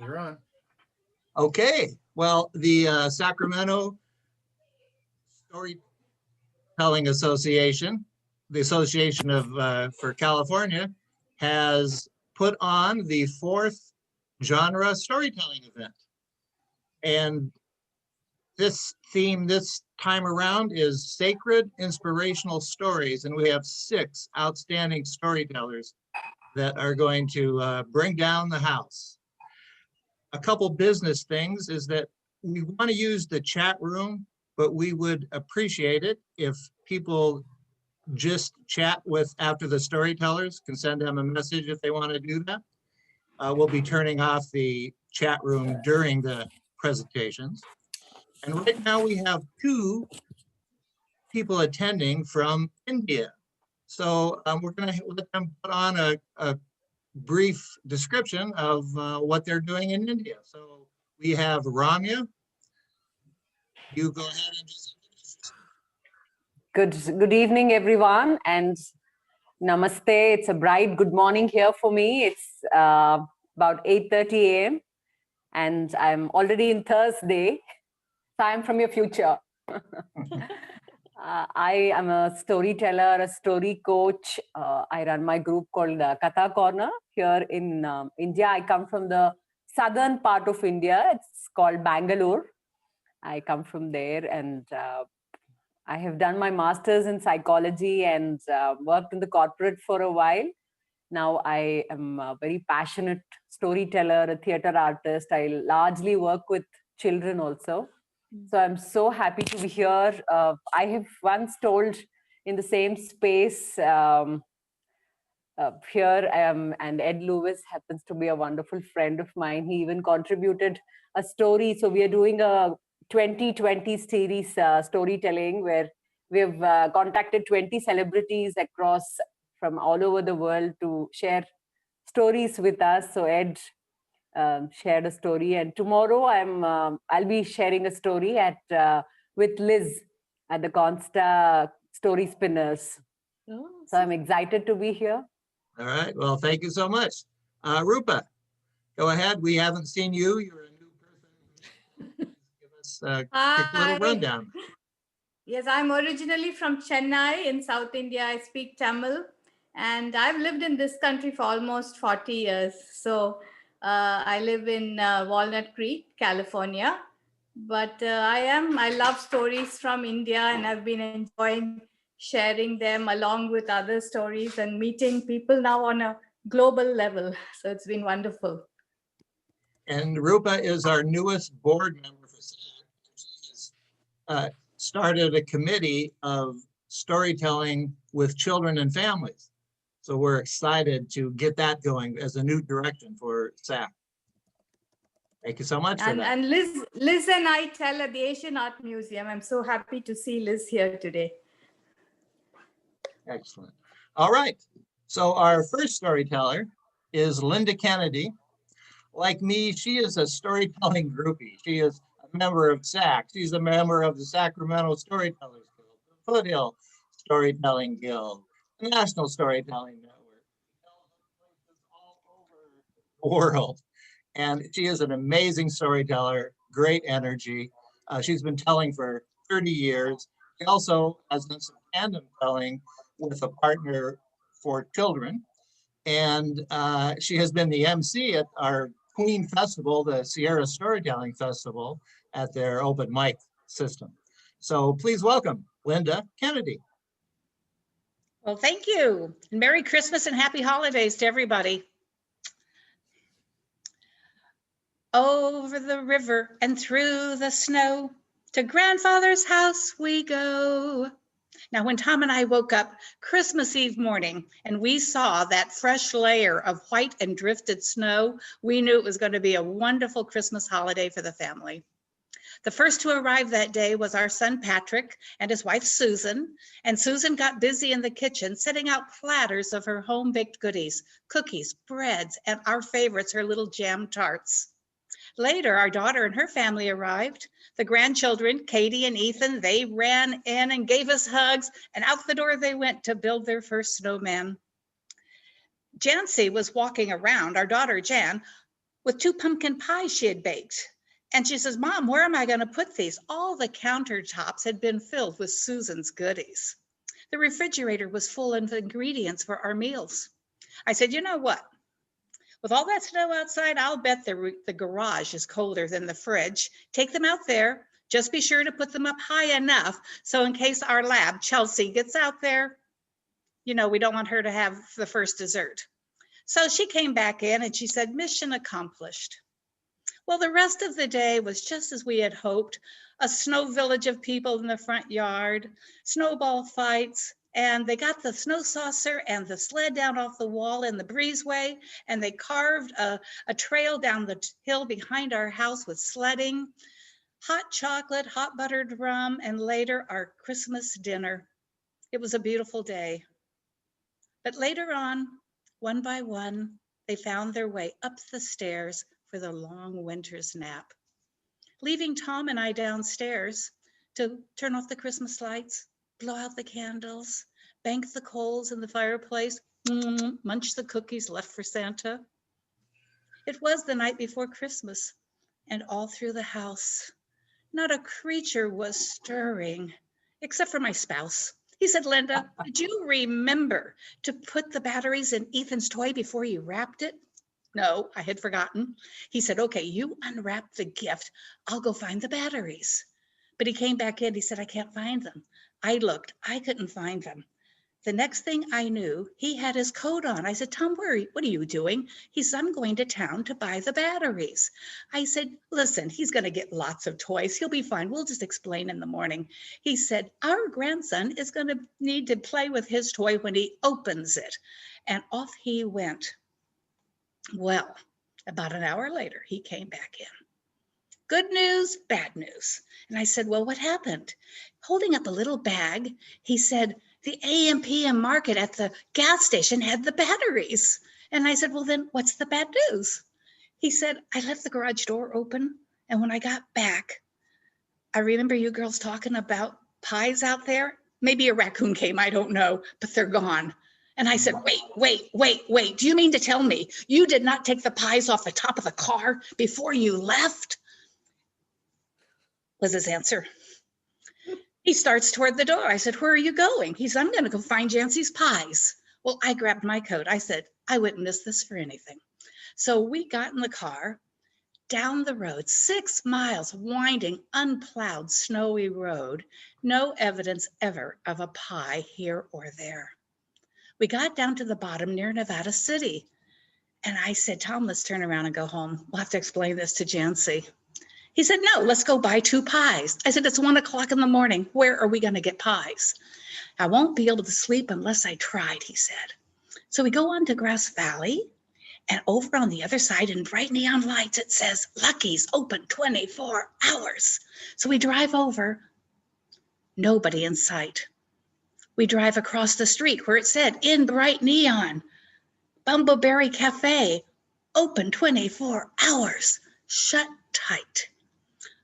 You're on. Okay, well, the Sacramento Storytelling Association, the Association of for California, has put on the 4th genre storytelling event. And this theme this time around is sacred inspirational stories. And we have 6 outstanding storytellers that are going to bring down the house. A couple business things is that we want to use the chat room, but we would appreciate it if people just chat with after the storytellers, can send them a message if they want to do that. We'll be turning off the chat room during the presentations. And right now we have 2 people attending from India. So we're going to let them put on a brief description of what they're doing in India. So we have Ramya. You go ahead and just Good evening, everyone, and namaste. It's a bright good morning here for me. It's about 8:30 a.m. and I'm already in Thursday. So I'm from your future. I am a storyteller, a story coach. I run my group called Katha Corner here in India. I come from the southern part of India. It's called Bangalore. I come from there, and I have done my master's in psychology and worked in the corporate for a while. Now I am a very passionate storyteller, a theater artist. I largely work with children also. So I'm so happy to be here. I have once told in the same space here, and Ed Lewis happens to be a wonderful friend of mine. He even contributed a story. So we are doing a 2020 series storytelling where we've contacted 20 celebrities across from all over the world to share stories with us. So Ed shared a story, and tomorrow I'll be sharing a story with Liz at the Consta Story Spinners. Oh, so I'm excited to be here. All right. Well, thank you so much. Rupa, go ahead. We haven't seen you. You're a new person. Give us a quick little rundown. Yes, I'm originally from Chennai in South India. I speak Tamil, and I've lived in this country for almost 40 years. So I live in Walnut Creek, California. But I love stories from India, and I've been enjoying sharing them along with other stories and meeting people now on a global level. So it's been wonderful. And Rupa is our newest board member for SAC. She has started a committee of storytelling with children and families. So we're excited to get that going as a new direction for SAC. Thank you so much for that. And Liz and I tell at the Asian Art Museum. I'm so happy to see Liz here today. Excellent. All right. So our first storyteller is Linda Kennedy. Like me, she is a storytelling groupie. She is a member of SAC. She's a member of the Sacramento Storytellers Guild, the Foothill Storytelling Guild, the National Storytelling Network. All over the world. And she is an amazing storyteller, great energy. She's been telling for 30 years. She also has done some tandem telling with a partner for children. And she has been the MC at our Queen Festival, the Sierra Storytelling Festival, at their open mic system. So please welcome Linda Kennedy. Well, thank you. Merry Christmas and happy holidays to everybody. Over the river and through the snow, to grandfather's house we go. Now, when Tom and I woke up Christmas Eve morning and we saw that fresh layer of white and drifted snow, we knew it was going to be a wonderful Christmas holiday for the family. The first to arrive that day was our son Patrick and his wife Susan, and Susan got busy in the kitchen setting out platters of her home-baked goodies, cookies, breads, and our favorites, her little jam tarts. Later, our daughter and her family arrived. The grandchildren, Katie and Ethan, they ran in and gave us hugs, and out the door they went to build their first snowman. Jancy was walking around, our daughter Jan, with 2 pumpkin pies she had baked. And she says, Mom, where am I going to put these? All the countertops had been filled with Susan's goodies. The refrigerator was full of ingredients for our meals. I said, you know what? With all that snow outside, I'll bet the garage is colder than the fridge. Take them out there. Just be sure to put them up high enough so in case our lab, Chelsea, gets out there, you know, we don't want her to have the first dessert. So she came back in and she said, mission accomplished. Well, the rest of the day was just as we had hoped. A snow village of people in the front yard, snowball fights, and they got the snow saucer and the sled down off the wall in the breezeway, and they carved a trail down the hill behind our house with sledding, hot chocolate, hot buttered rum, and later our Christmas dinner. It was a beautiful day. But later on, one by one, they found their way up the stairs for the long winter's nap, leaving Tom and I downstairs to turn off the Christmas lights, blow out the candles, bank the coals in the fireplace, munch the cookies left for Santa. It was the night before Christmas, and all through the house, not a creature was stirring, except for my spouse. He said, Linda, did you remember to put the batteries in Ethan's toy before you wrapped it? No, I had forgotten. He said, okay, you unwrap the gift. I'll go find the batteries. But he came back in. He said, I can't find them. I looked. I couldn't find them. The next thing I knew, he had his coat on. I said, Tom, what are you doing? He said, I'm going to town to buy the batteries. I said, listen, he's going to get lots of toys. He'll be fine. We'll just explain in the morning. He said, our grandson is going to need to play with his toy when he opens it. And off he went. Well, about an hour later, he came back in. Good news, bad news. And I said, well, what happened? Holding up a little bag, he said, the AM/PM market at the gas station had the batteries. And I said, well, then what's the bad news? He said, I left the garage door open. And when I got back, I remember you girls talking about pies out there. Maybe a raccoon came, I don't know, but they're gone. And I said, wait. Do you mean to tell me you did not take the pies off the top of the car before you left? Was his answer. He starts toward the door. I said, where are you going? He said, I'm going to go find Jancy's pies. Well, I grabbed my coat. I said, I wouldn't miss this for anything. So we got in the car down the road, 6 miles, winding, unplowed, snowy road. No evidence ever of a pie here or there. We got down to the bottom near Nevada City. And I said, Tom, let's turn around and go home. We'll have to explain this to Jancy. He said, no, let's go buy 2 pies. I said, it's 1 o'clock in the morning. Where are we going to get pies? I won't be able to sleep unless I tried, he said. So we go on to Grass Valley, and over on the other side in bright neon lights, it says, Lucky's open 24 hours. So we drive over, nobody in sight. We drive across the street where it said in bright neon, Bumbleberry Cafe, open 24 hours, shut tight.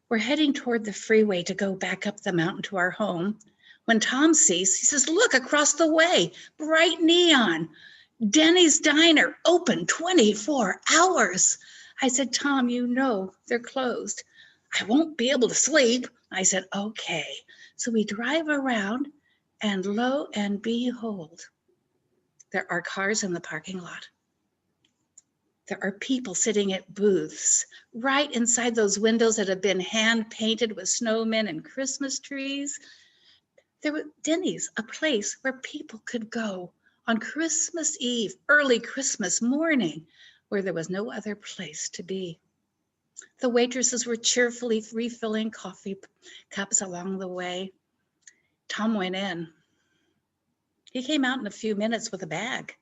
We're heading toward the freeway to go back up the mountain to our home. When Tom sees, he says, look across the way, bright neon, Denny's Diner, open 24 hours. I said, Tom, you know they're closed. I won't be able to sleep. I said, okay. So we drive around, and lo and behold, there are cars in the parking lot. There are people sitting at booths right inside those windows that have been hand painted with snowmen and Christmas trees. There was Denny's, a place where people could go on Christmas Eve, early Christmas morning, where there was no other place to be. The waitresses were cheerfully refilling coffee cups along the way. Tom went in. He came out in a few minutes with a bag.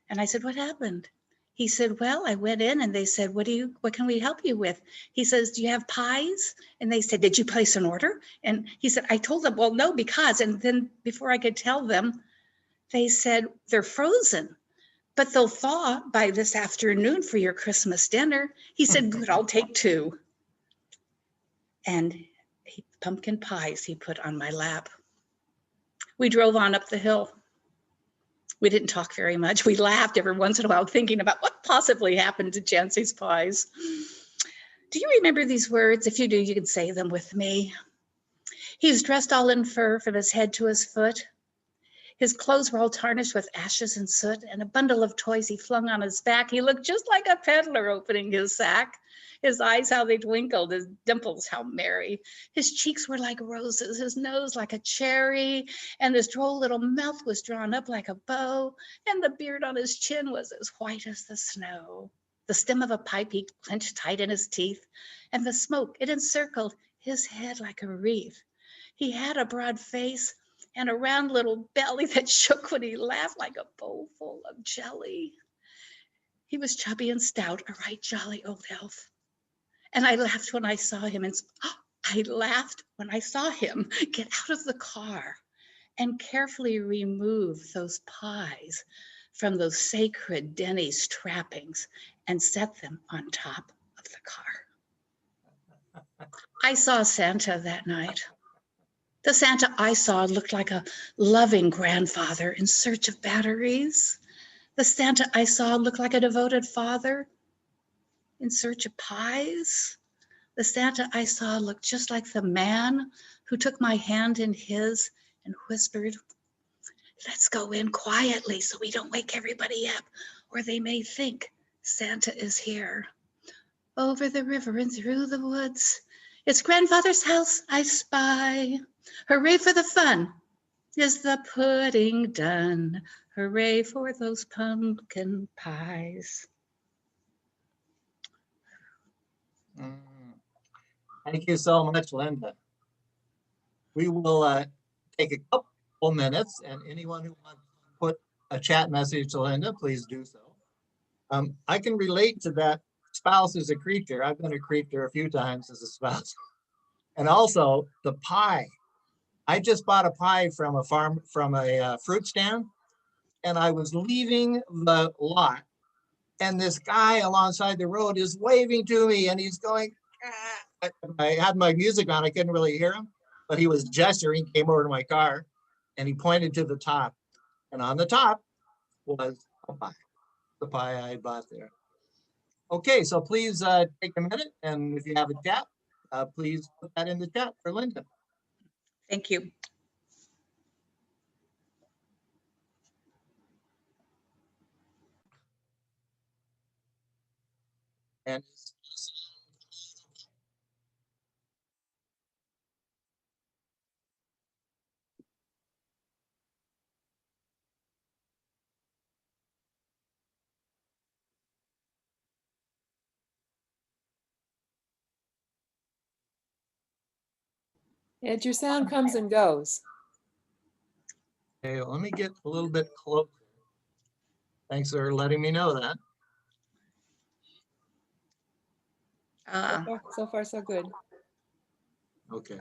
And I said, what happened? He said, well, I went in and they said, what can we help you with? He says, do you have pies? And they said, did you place an order? And he said, I told them, well, no, because, and then before I could tell them, they said, they're frozen, but they'll thaw by this afternoon for your Christmas dinner. He said, good, I'll take 2. And pumpkin pies he put on my lap. We drove on up the hill. We didn't talk very much. We laughed every once in a while, thinking about what possibly happened to Jancy's pies. Do you remember these words? If you do, you can say them with me. He's dressed all in fur from his head to his foot. His clothes were all tarnished with ashes and soot, and a bundle of toys he flung on his back. He looked just like a peddler opening his sack. His eyes, how they twinkled, his dimples, how merry. His cheeks were like roses, his nose like a cherry, and his droll little mouth was drawn up like a bow, and the beard on his chin was as white as the snow. The stem of a pipe he clenched tight in his teeth, and the smoke, it encircled his head like a wreath. He had a broad face and a round little belly that shook when he laughed like a bowl full of jelly. He was chubby and stout, a right jolly old elf. And I laughed when I saw him, and I laughed when I saw him get out of the car and carefully remove those pies from those sacred Denny's trappings and set them on top of the car. I saw Santa that night. The Santa I saw looked like a loving grandfather in search of batteries. The Santa I saw looked like a devoted father in search of pies. The Santa I saw looked just like the man who took my hand in his and whispered, "Let's go in quietly so we don't wake everybody up, or they may think Santa is here." Over the river and through the woods, it's grandfather's house I spy. Hooray for the fun! Is the pudding done? Hooray for those pumpkin pies. Thank you so much, Linda. We will take a couple minutes, and anyone who wants to put a chat message to Linda, please do so. I can relate to that. Spouse is a creature. I've been a creature a few times as a spouse. And also the pie. I just bought a pie from a fruit stand, and I was leaving the lot, and this guy alongside the road is waving to me, and he's going, ah. I had my music on, I couldn't really hear him, but he was gesturing, came over to my car, and he pointed to the top, and on the top was a pie, the pie I had bought there. Okay, so please take a minute, and if you have a chat, please put that in the chat for Linda. Thank you. And Ed, your sound comes and goes. okay, well, let me get a little bit closer. Thanks for letting me know that. So far, so good. Okay.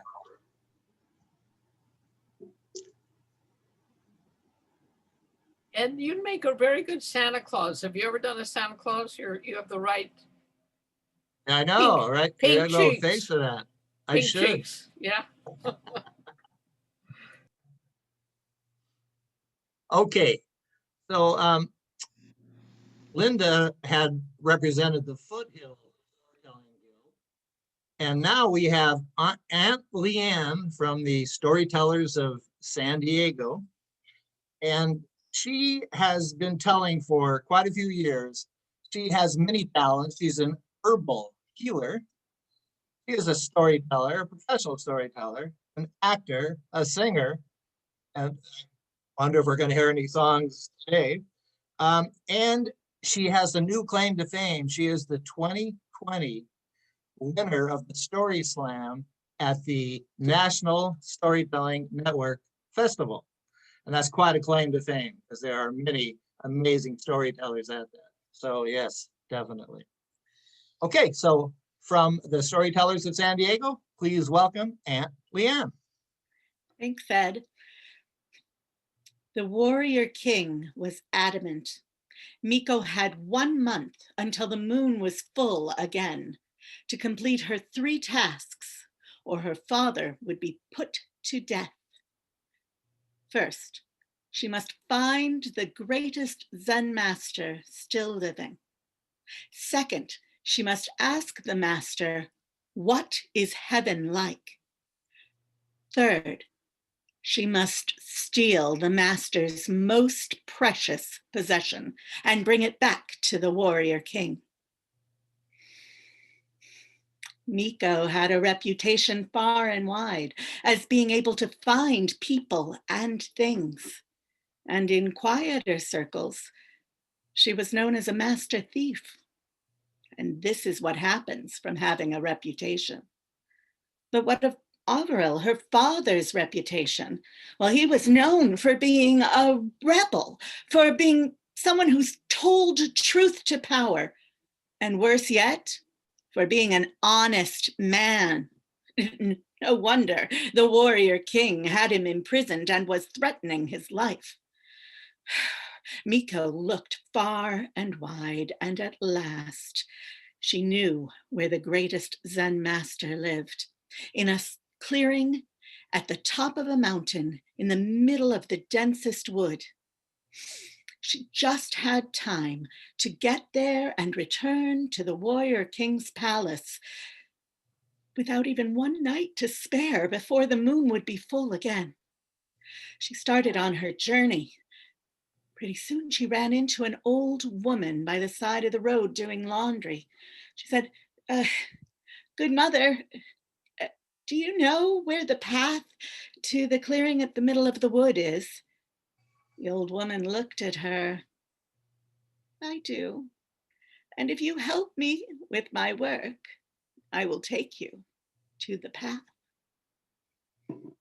And you'd make a very good Santa Claus. Have you ever done a Santa Claus? You have the right I know, right? pink There's no cheeks. face for that. I pink should. cheeks. Yeah. Okay, so Linda had represented the Foothill Storytelling Guild, and now we have Aunt Leanne from the Storytellers of San Diego, and she has been telling for quite a few years. She has many talents. She's an herbal healer. She is a storyteller, a professional storyteller, an actor, a singer, and I wonder if we're going to hear any songs today. And she has a new claim to fame. She is the 2020 winner of the Story Slam at the National Storytelling Network Festival. And that's quite a claim to fame because there are many amazing storytellers out there. So yes, definitely. Okay, so from the Storytellers of San Diego, please welcome Aunt Leanne. Thanks, Ed. The warrior king was adamant. Miko had 1 month until the moon was full again to complete her 3 tasks, or her father would be put to death. First, she must find the greatest Zen master still living. Second, she must ask the master, what is heaven like? Third, she must steal the master's most precious possession and bring it back to the warrior king. Miko had a reputation far and wide as being able to find people and things. And in quieter circles, she was known as a master thief. And this is what happens from having a reputation. But what of Averil, her father's reputation? Well, he was known for being a rebel, for being someone who's told truth to power, and worse yet, for being an honest man. No wonder the warrior king had him imprisoned and was threatening his life. Miko looked far and wide, and at last she knew where the greatest Zen master lived, in a clearing at the top of a mountain in the middle of the densest wood. She just had time to get there and return to the warrior king's palace without even one night to spare before the moon would be full again. She started on her journey. Pretty soon she ran into an old woman by the side of the road doing laundry. She said, good mother, do you know where the path to the clearing at the middle of the wood is? The old woman looked at her. I do. And if you help me with my work, I will take you to the path.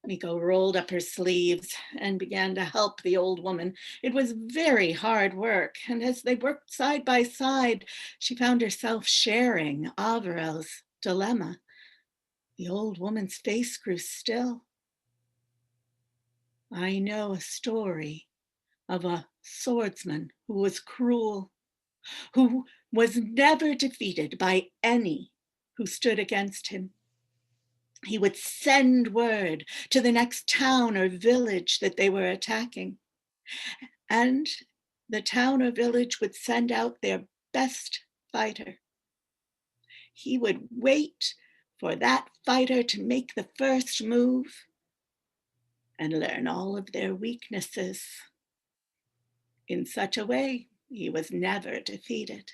Miko rolled up her sleeves and began to help the old woman. It was very hard work, and as they worked side by side, she found herself sharing Averil's dilemma. The old woman's face grew still. I know a story of a swordsman who was cruel, who was never defeated by any who stood against him. He would send word to the next town or village that they were attacking. And the town or village would send out their best fighter. He would wait for that fighter to make the first move and learn all of their weaknesses. In such a way, he was never defeated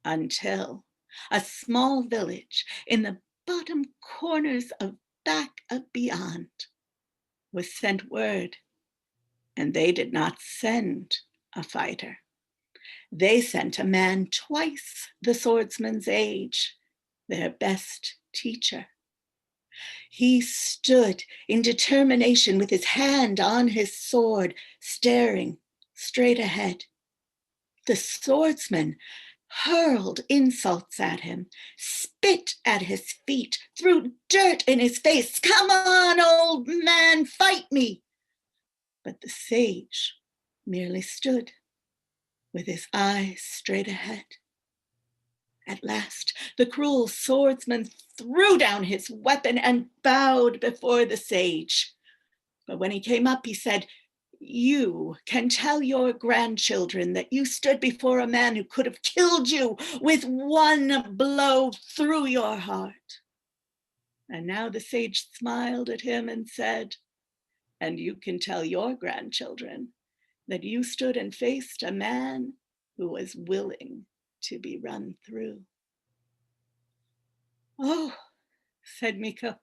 until a small village in the bottom corners of back of beyond was sent word, and they did not send a fighter. They sent a man twice the swordsman's age, their best teacher. He stood in determination with his hand on his sword, staring straight ahead. The swordsman hurled insults at him, spit at his feet, threw dirt in his face. Come on, old man, fight me. But the sage merely stood with his eyes straight ahead. At last, the cruel swordsman threw down his weapon and bowed before the sage. But when he came up, he said, you can tell your grandchildren that you stood before a man who could have killed you with one blow through your heart. And now the sage smiled at him and said, and you can tell your grandchildren that you stood and faced a man who was willing to be run through. Oh, said Miko.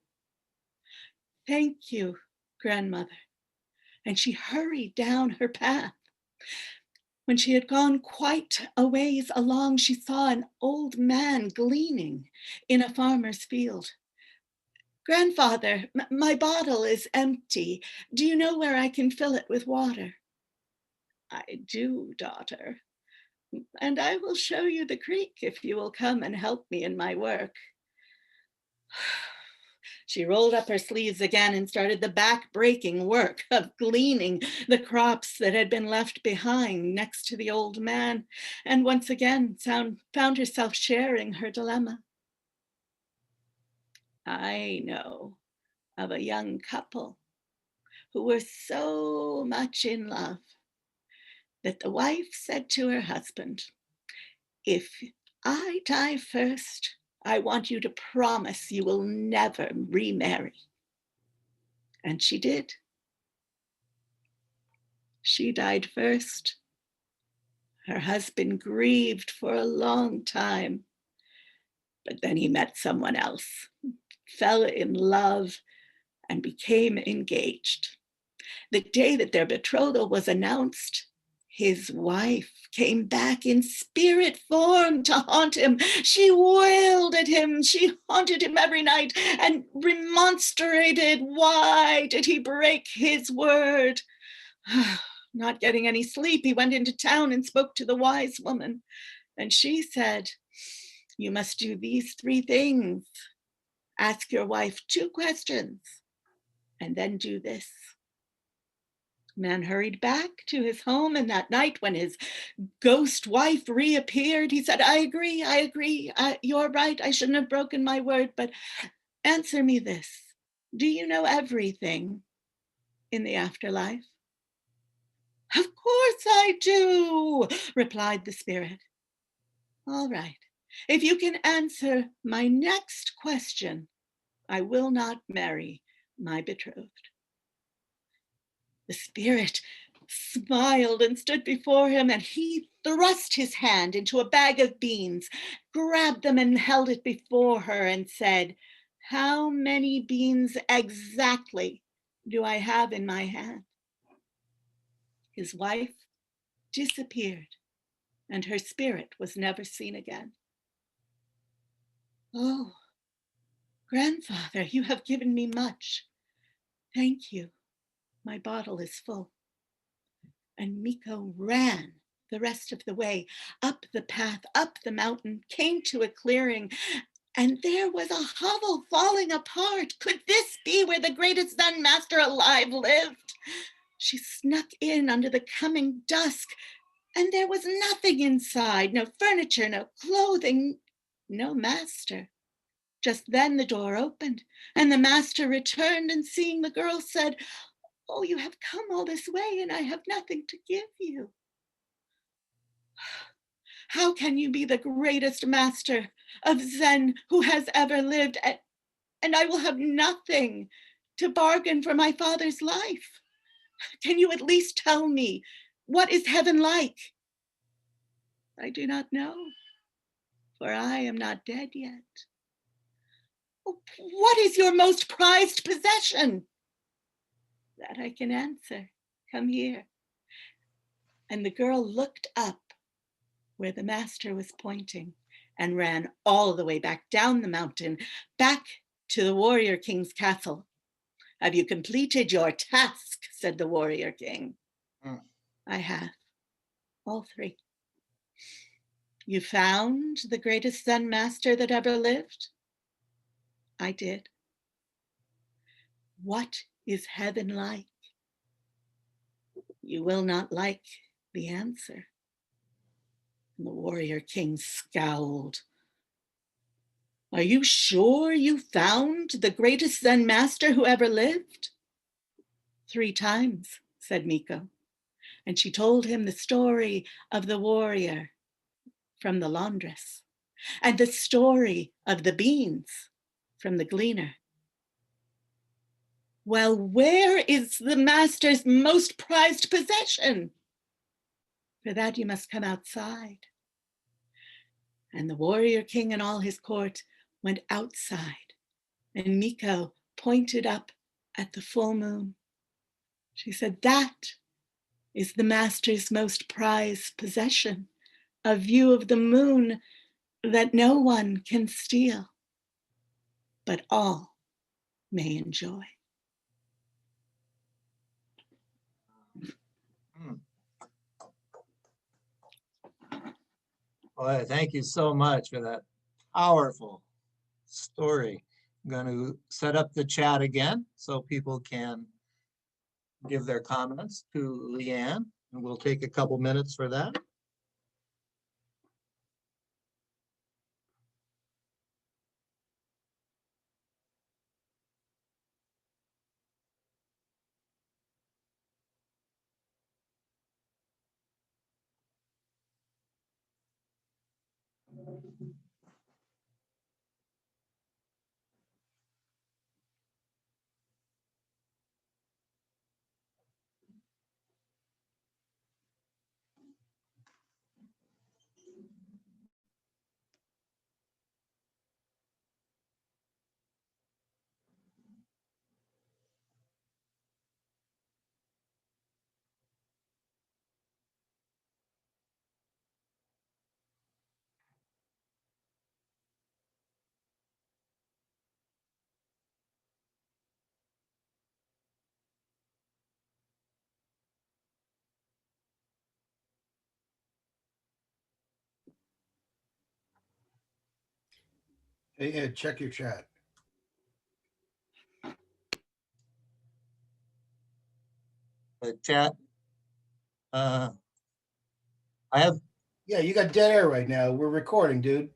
Thank you, grandmother. And she hurried down her path. When she had gone quite a ways along, she saw an old man gleaning in a farmer's field. Grandfather, my bottle is empty. Do you know where I can fill it with water? I do, daughter. And I will show you the creek if you will come and help me in my work. She rolled up her sleeves again and started the back-breaking work of gleaning the crops that had been left behind next to the old man, and once again found herself sharing her dilemma. I know of a young couple who were so much in love that the wife said to her husband, "If I die first, I want you to promise you will never remarry." And she did. She died first. Her husband grieved for a long time, but then he met someone else, fell in love, and became engaged. The day that their betrothal was announced, his wife came back in spirit form to haunt him. She wailed at him. She haunted him every night and remonstrated. Why did he break his word? Not getting any sleep, he went into town and spoke to the wise woman. And she said, "You must do these 3 things. Ask your wife 2 questions, and then do this." Man hurried back to his home, and that night when his ghost wife reappeared, he said, I agree. You're right. I shouldn't have broken my word, but answer me this. Do you know everything in the afterlife? Of course I do, replied the spirit. All right. If you can answer my next question, I will not marry my betrothed. The spirit smiled and stood before him, and he thrust his hand into a bag of beans, grabbed them and held it before her and said, "How many beans exactly do I have in my hand?" His wife disappeared, and her spirit was never seen again. "Oh, grandfather, you have given me much. Thank you. My bottle is full." And Miko ran the rest of the way, up the path, up the mountain, came to a clearing, and there was a hovel falling apart. Could this be where the greatest Zen master alive lived? She snuck in under the coming dusk, and there was nothing inside, no furniture, no clothing, no master. Just then the door opened, and the master returned, and seeing the girl said, "Oh, you have come all this way, and I have nothing to give you. How can you be the greatest master of Zen who has ever lived, and I will have nothing to bargain for my father's life? Can you at least tell me, what is heaven like?" "I do not know, for I am not dead yet." "What is your most prized possession?" "That I can answer. Come here." And the girl looked up where the master was pointing and ran all the way back down the mountain, back to the warrior king's castle. "Have you completed your task?" said the warrior king. "I have, all 3. "You found the greatest Zen master that ever lived?" "I did." "What is heaven like?" You will not like the answer. And the warrior king scowled. "Are you sure you found the greatest Zen master who ever lived?" 3 times, said Miko. And she told him the story of the warrior from the laundress and the story of the beans from the gleaner. "Well, where is the master's most prized possession?" "For that you must come outside." And the warrior king and all his court went outside, and Miko pointed up at the full moon. She said, "That is the master's most prized possession, a view of the moon that no one can steal, but all may enjoy." Well, thank you so much for that powerful story. I'm going to set up the chat again so people can give their comments to Leanne, and we'll take a couple minutes for that. Hey, Ed, check your chat. The chat. I have, Yeah, you got dead air right now. We're recording, dude.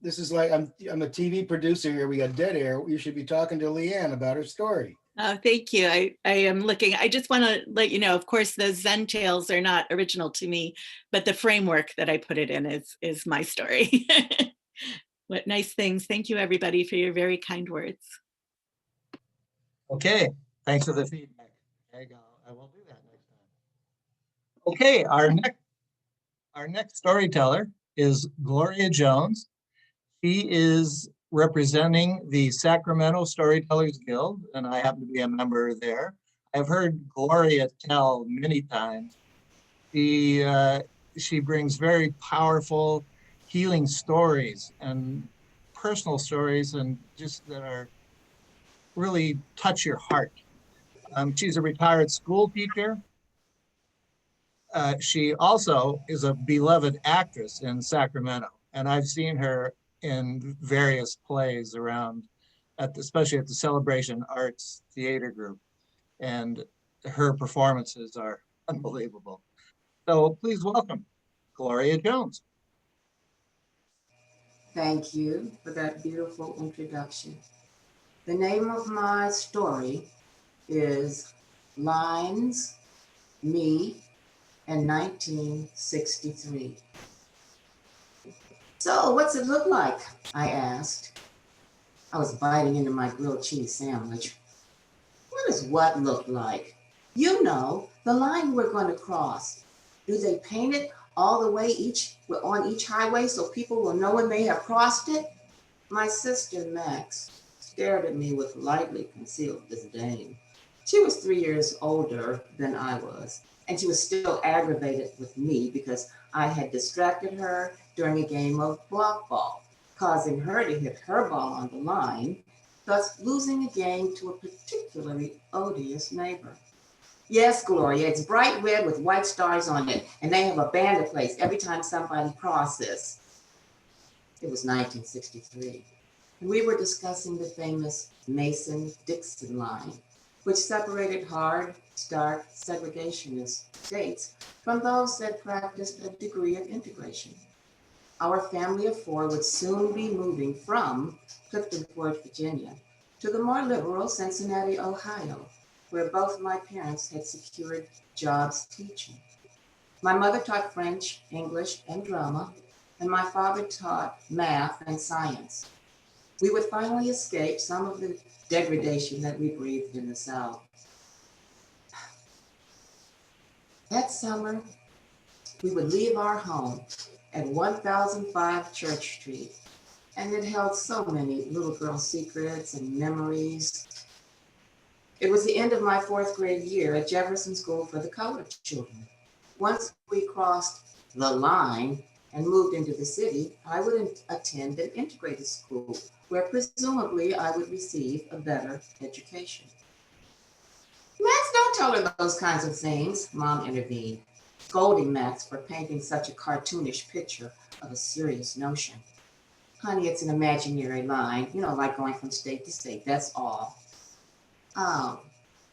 This is like I'm a TV producer here. We got dead air. You should be talking to Leanne about her story. Thank you. I am looking. I just want to let you know, of course, the Zen tales are not original to me, but the framework that I put it in is my story. What nice things. Thank you, everybody, for your very kind words. okay, thanks for the feedback. I will do that next time. Okay, our next storyteller is Gloria Jones. She is representing the Sacramento Storytellers Guild, and I happen to be a member there. I've heard Gloria tell many times. She brings very powerful, healing stories and personal stories, and just that are really touch your heart. She's a retired school teacher. She also is a beloved actress in Sacramento, and I've seen her in various plays around, especially at the Celebration Arts Theater Group, and her performances are unbelievable. So please welcome Gloria Jones. Thank you for that beautiful introduction. The name of my story is Lines, Me, and 1963. So what's it look like? I asked. I was biting into my grilled cheese sandwich. What does what look like? You know, the line we're going to cross. Do they paint it all the way on each highway so people will know when they have crossed it? My sister Max stared at me with lightly concealed disdain. She was 3 years older than I was, and she was still aggravated with me because I had distracted her during a game of block ball, causing her to hit her ball on the line, thus losing a game to a particularly odious neighbor. Yes, Gloria, it's bright red with white stars on it, and they have a banner placed every time somebody crosses. It was 1963, and we were discussing the famous Mason-Dixon line, which separated hard, stark segregationist states from those that practiced a degree of integration. Our family of four would soon be moving from Cliftonport, Virginia, to the more liberal Cincinnati, Ohio, where both my parents had secured jobs teaching. My mother taught French, English, and drama, and my father taught math and science. We would finally escape some of the degradation that we breathed in the South. That summer, we would leave our home at 1005 Church Street, and it held so many little girl secrets and memories. It was the end of my 4th grade year at Jefferson School for the Colored Children. Once we crossed the line and moved into the city, I would attend an integrated school where presumably I would receive a better education. Max, don't tell her those kinds of things, Mom intervened, scolding Max for painting such a cartoonish picture of a serious notion. Honey, it's an imaginary line, like going from state to state, that's all. Oh,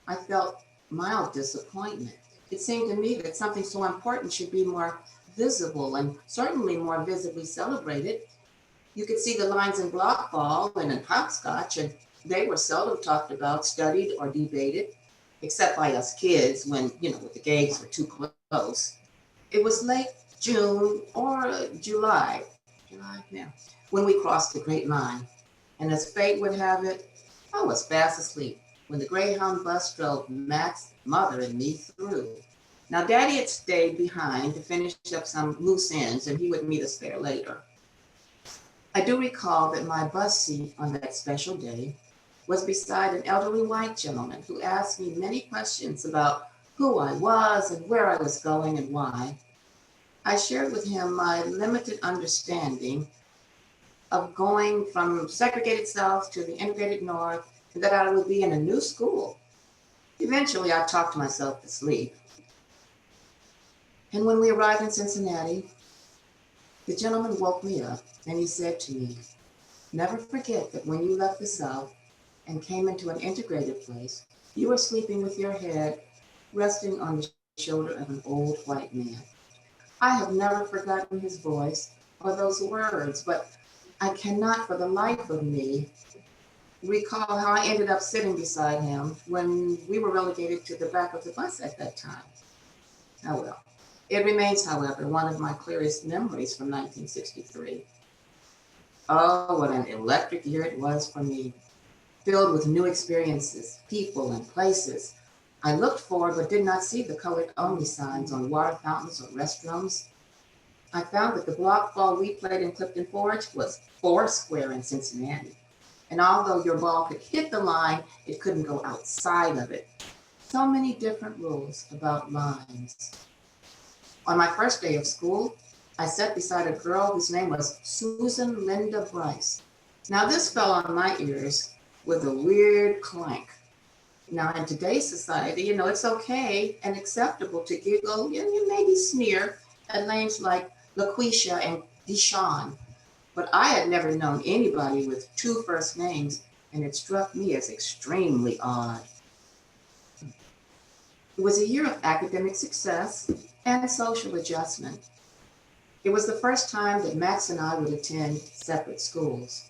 I felt mild disappointment. It seemed to me that something so important should be more visible and certainly more visibly celebrated. You could see the lines in block ball and in hopscotch, and they were seldom talked about, studied, or debated, except by us kids when, the games were too close. It was late June or July, drive now? When we crossed the Great Line. And as fate would have it, I was fast asleep when the Greyhound bus drove Max's mother and me through. Now, Daddy had stayed behind to finish up some loose ends, and he would meet us there later. I do recall that my bus seat on that special day was beside an elderly white gentleman who asked me many questions about who I was and where I was going and why. I shared with him my limited understanding of going from segregated South to the integrated North, and that I would be in a new school. Eventually, I talked myself to sleep. And when we arrived in Cincinnati, the gentleman woke me up and he said to me, "Never forget that when you left the South and came into an integrated place, you were sleeping with your head resting on the shoulder of an old white man." I have never forgotten his voice or those words, but I cannot for the life of me recall how I ended up sitting beside him when we were relegated to the back of the bus at that time. Oh well. It remains, however, one of my clearest memories from 1963. Oh, what an electric year it was for me, filled with new experiences, people, and places. I looked forward but did not see the colored only signs on water fountains or restrooms. I found that the block ball we played in Clifton Forge was foursquare in Cincinnati. And although your ball could hit the line, it couldn't go outside of it. So many different rules about lines. On my first day of school, I sat beside a girl whose name was Susan Linda Bryce. Now this fell on my ears with a weird clank. Now in today's society, it's okay and acceptable to giggle and maybe sneer at names like LaQuisha and Deshawn. But I had never known anybody with two first names, and it struck me as extremely odd. It was a year of academic success and social adjustment. It was the first time that Max and I would attend separate schools.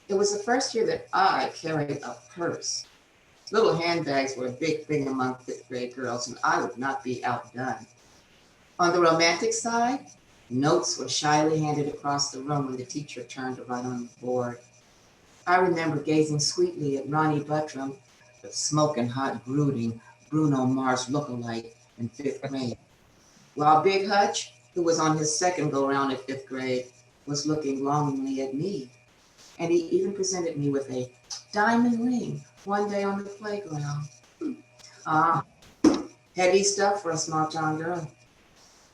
It was the first year that I carried a purse. Little handbags were a big thing among fifth grade girls, and I would not be outdone. On the romantic side, notes were shyly handed across the room when the teacher turned to write on the board. I remember gazing sweetly at Ronnie Buttram, the smoking hot, brooding Bruno Mars lookalike in fifth grade, while Big Hutch, who was on his second go-round at fifth grade, was looking longingly at me. And he even presented me with a diamond ring one day on the playground. Heady stuff for a small-town girl.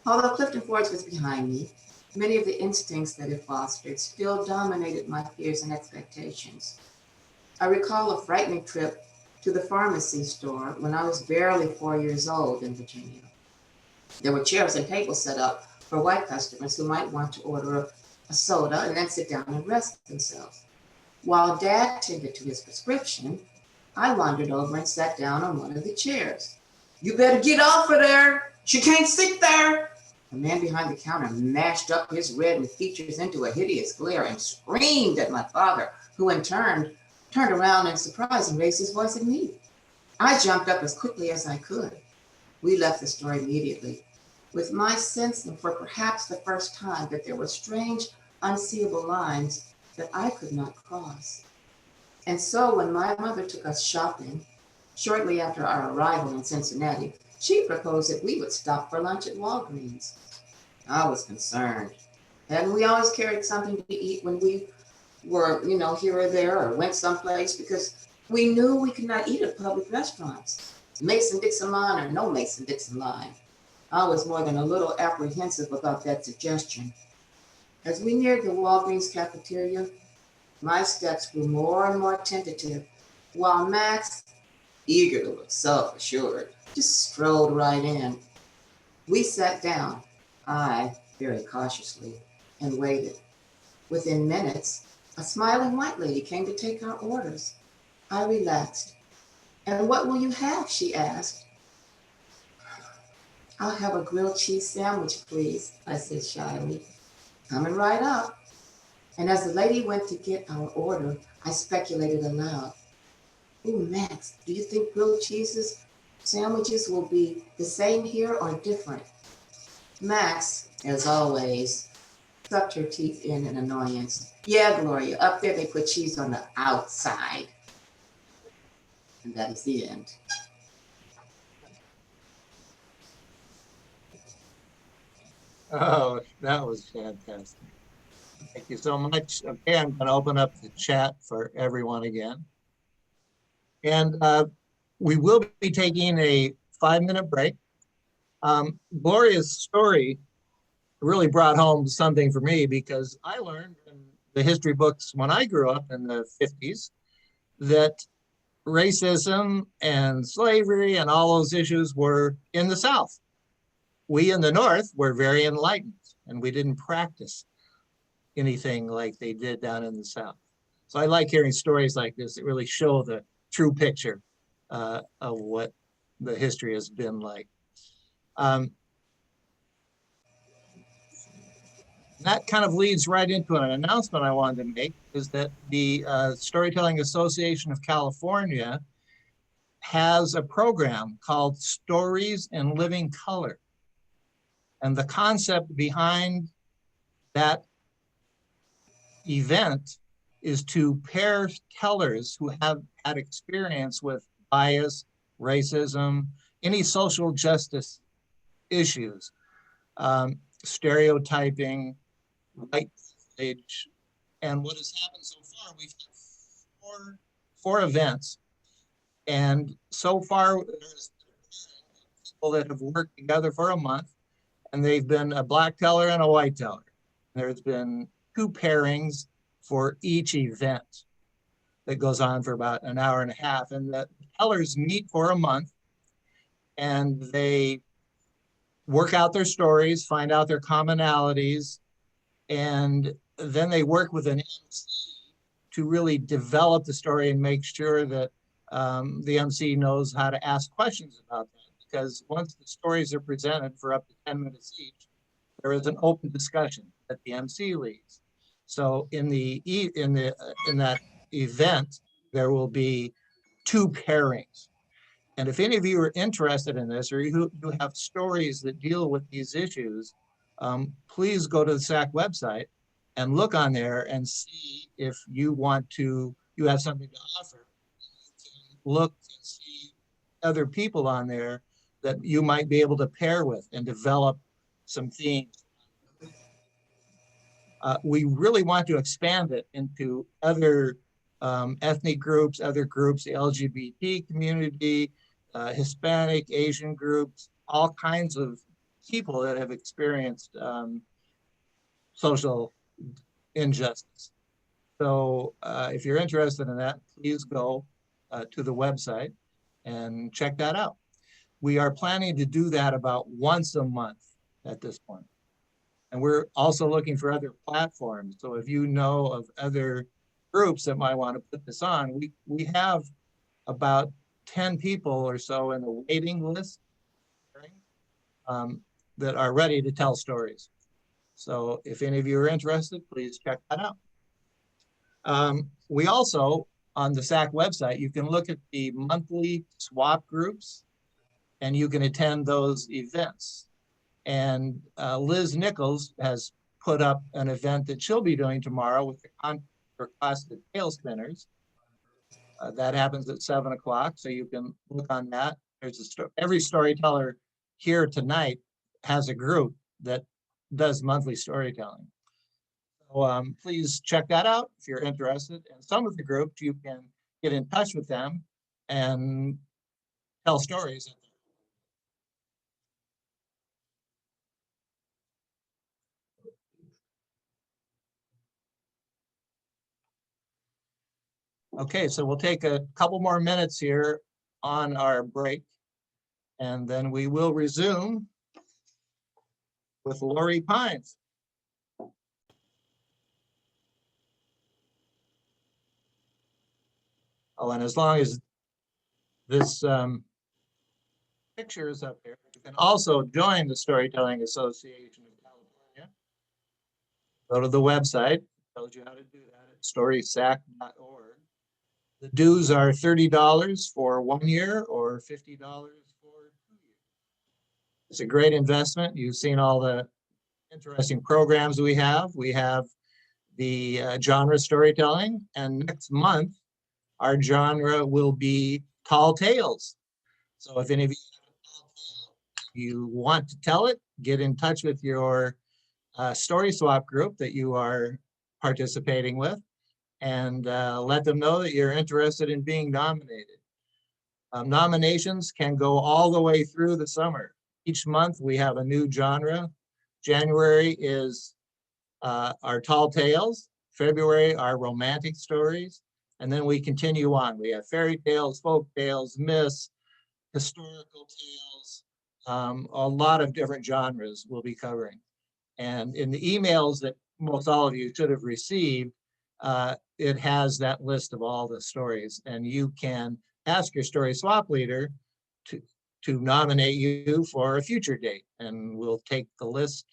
Although Clifton Forge was behind me, many of the instincts that it fostered still dominated my fears and expectations. I recall a frightening trip to the pharmacy store when I was barely 4 years old in Virginia. There were chairs and tables set up for white customers who might want to order a soda and then sit down and rest themselves. While Dad tended to his prescription, I wandered over and sat down on one of the chairs. "You better get off of there. She can't sit there." The man behind the counter mashed up his reddened features into a hideous glare and screamed at my father, who in turn turned around in surprise and raised his voice at me. I jumped up as quickly as I could. We left the store immediately, with my sensing for perhaps the first time that there were strange, unseeable lines that I could not cross. And so when my mother took us shopping, shortly after our arrival in Cincinnati, she proposed that we would stop for lunch at Walgreens. I was concerned. Hadn't we always carried something to eat when we were, here or there or went someplace? Because we knew we could not eat at public restaurants, Mason-Dixon line or no Mason-Dixon line. I was more than a little apprehensive about that suggestion. As we neared the Walgreens cafeteria, my steps grew more and more tentative, while Max, eager to look self-assured, just strolled right in. We sat down, I very cautiously, and waited. Within minutes, a smiling white lady came to take our orders. I relaxed. "And what will you have?" she asked. "I'll have a grilled cheese sandwich, please," I said shyly. "Coming right up." And as the lady went to get our order, I speculated aloud. "Ooh, Max, do you think grilled cheeses sandwiches will be the same here or different?" Max, as always, sucked her teeth in an annoyance. Yeah, Gloria, up there they put cheese on the outside. And that is the end. Oh, that was fantastic. Thank you so much. Okay, I'm going to open up the chat for everyone again. And we will be taking a 5-minute break. Gloria's story really brought home something for me because I learned in the history books when I grew up in the 50s that racism and slavery and all those issues were in the South. We in the North were very enlightened and we didn't practice anything like they did down in the South. So I like hearing stories like this that really show the true picture of what the history has been like. That kind of leads right into an announcement I wanted to make, is that the Storytelling Association of California has a program called Stories in Living Color. And the concept behind that event is to pair tellers who have had experience with bias, racism, any social justice issues, stereotyping, white privilege. And what has happened so far, we've had four events. And so far, there's people that have worked together for a month, and they've been a black teller and a white teller. There's been 2 pairings for each event that goes on for about an hour and a half. And the tellers meet for a month and they work out their stories, find out their commonalities, and then they work with an MC to really develop the story and make sure that the MC knows how to ask questions about that. Because once the stories are presented for up to 10 minutes each, there is an open discussion that the MC leads. So in that event, there will be 2 pairings. And if any of you are interested in this, or you have stories that deal with these issues, please go to the SAC website and look on there and see if you have something to offer. You can look and see other people on there that you might be able to pair with and develop some themes. We really want to expand it into other ethnic groups, other groups, the LGBT community, Hispanic, Asian groups, all kinds of people that have experienced social injustice. So if you're interested in that, please go to the website and check that out. We are planning to do that about once a month at this point. And we're also looking for other platforms. So if you know of other groups that might want to put this on, we have about 10 people or so in the waiting list that are ready to tell stories. So if any of you are interested, please check that out. We also, on the SAC website, you can look at the monthly swap groups and you can attend those events. And Liz Nichols has put up an event that she'll be doing tomorrow with the for class of tail spinners. That happens at 7 o'clock, so you can look on that. There's every storyteller here tonight has a group that does monthly storytelling. So please check that out if you're interested. And some of the groups, you can get in touch with them and tell stories. Okay, so we'll take a couple more minutes here on our break, and then we will resume with Lori Pines. Oh, and as long as this picture is up here, you can also join the Storytelling Association of California. Go to the website, it tells you how to do that at storysac.org. The dues are $30 for 1 year or $50 for 2 years. It's a great investment. You've seen all the interesting programs we have. We have the genre storytelling, and next month, our genre will be tall tales. So if any of you want to tell it, get in touch with your story swap group that you are participating with, and let them know that you're interested in being nominated. Nominations can go all the way through the summer. Each month we have a new genre. January is our tall tales. February, our romantic stories. And then we continue on. We have fairy tales, folk tales, myths, historical tales, a lot of different genres we'll be covering. And in the emails that most all of you should have received, it has that list of all the stories. And you can ask your story swap leader to nominate you for a future date. And we'll take the list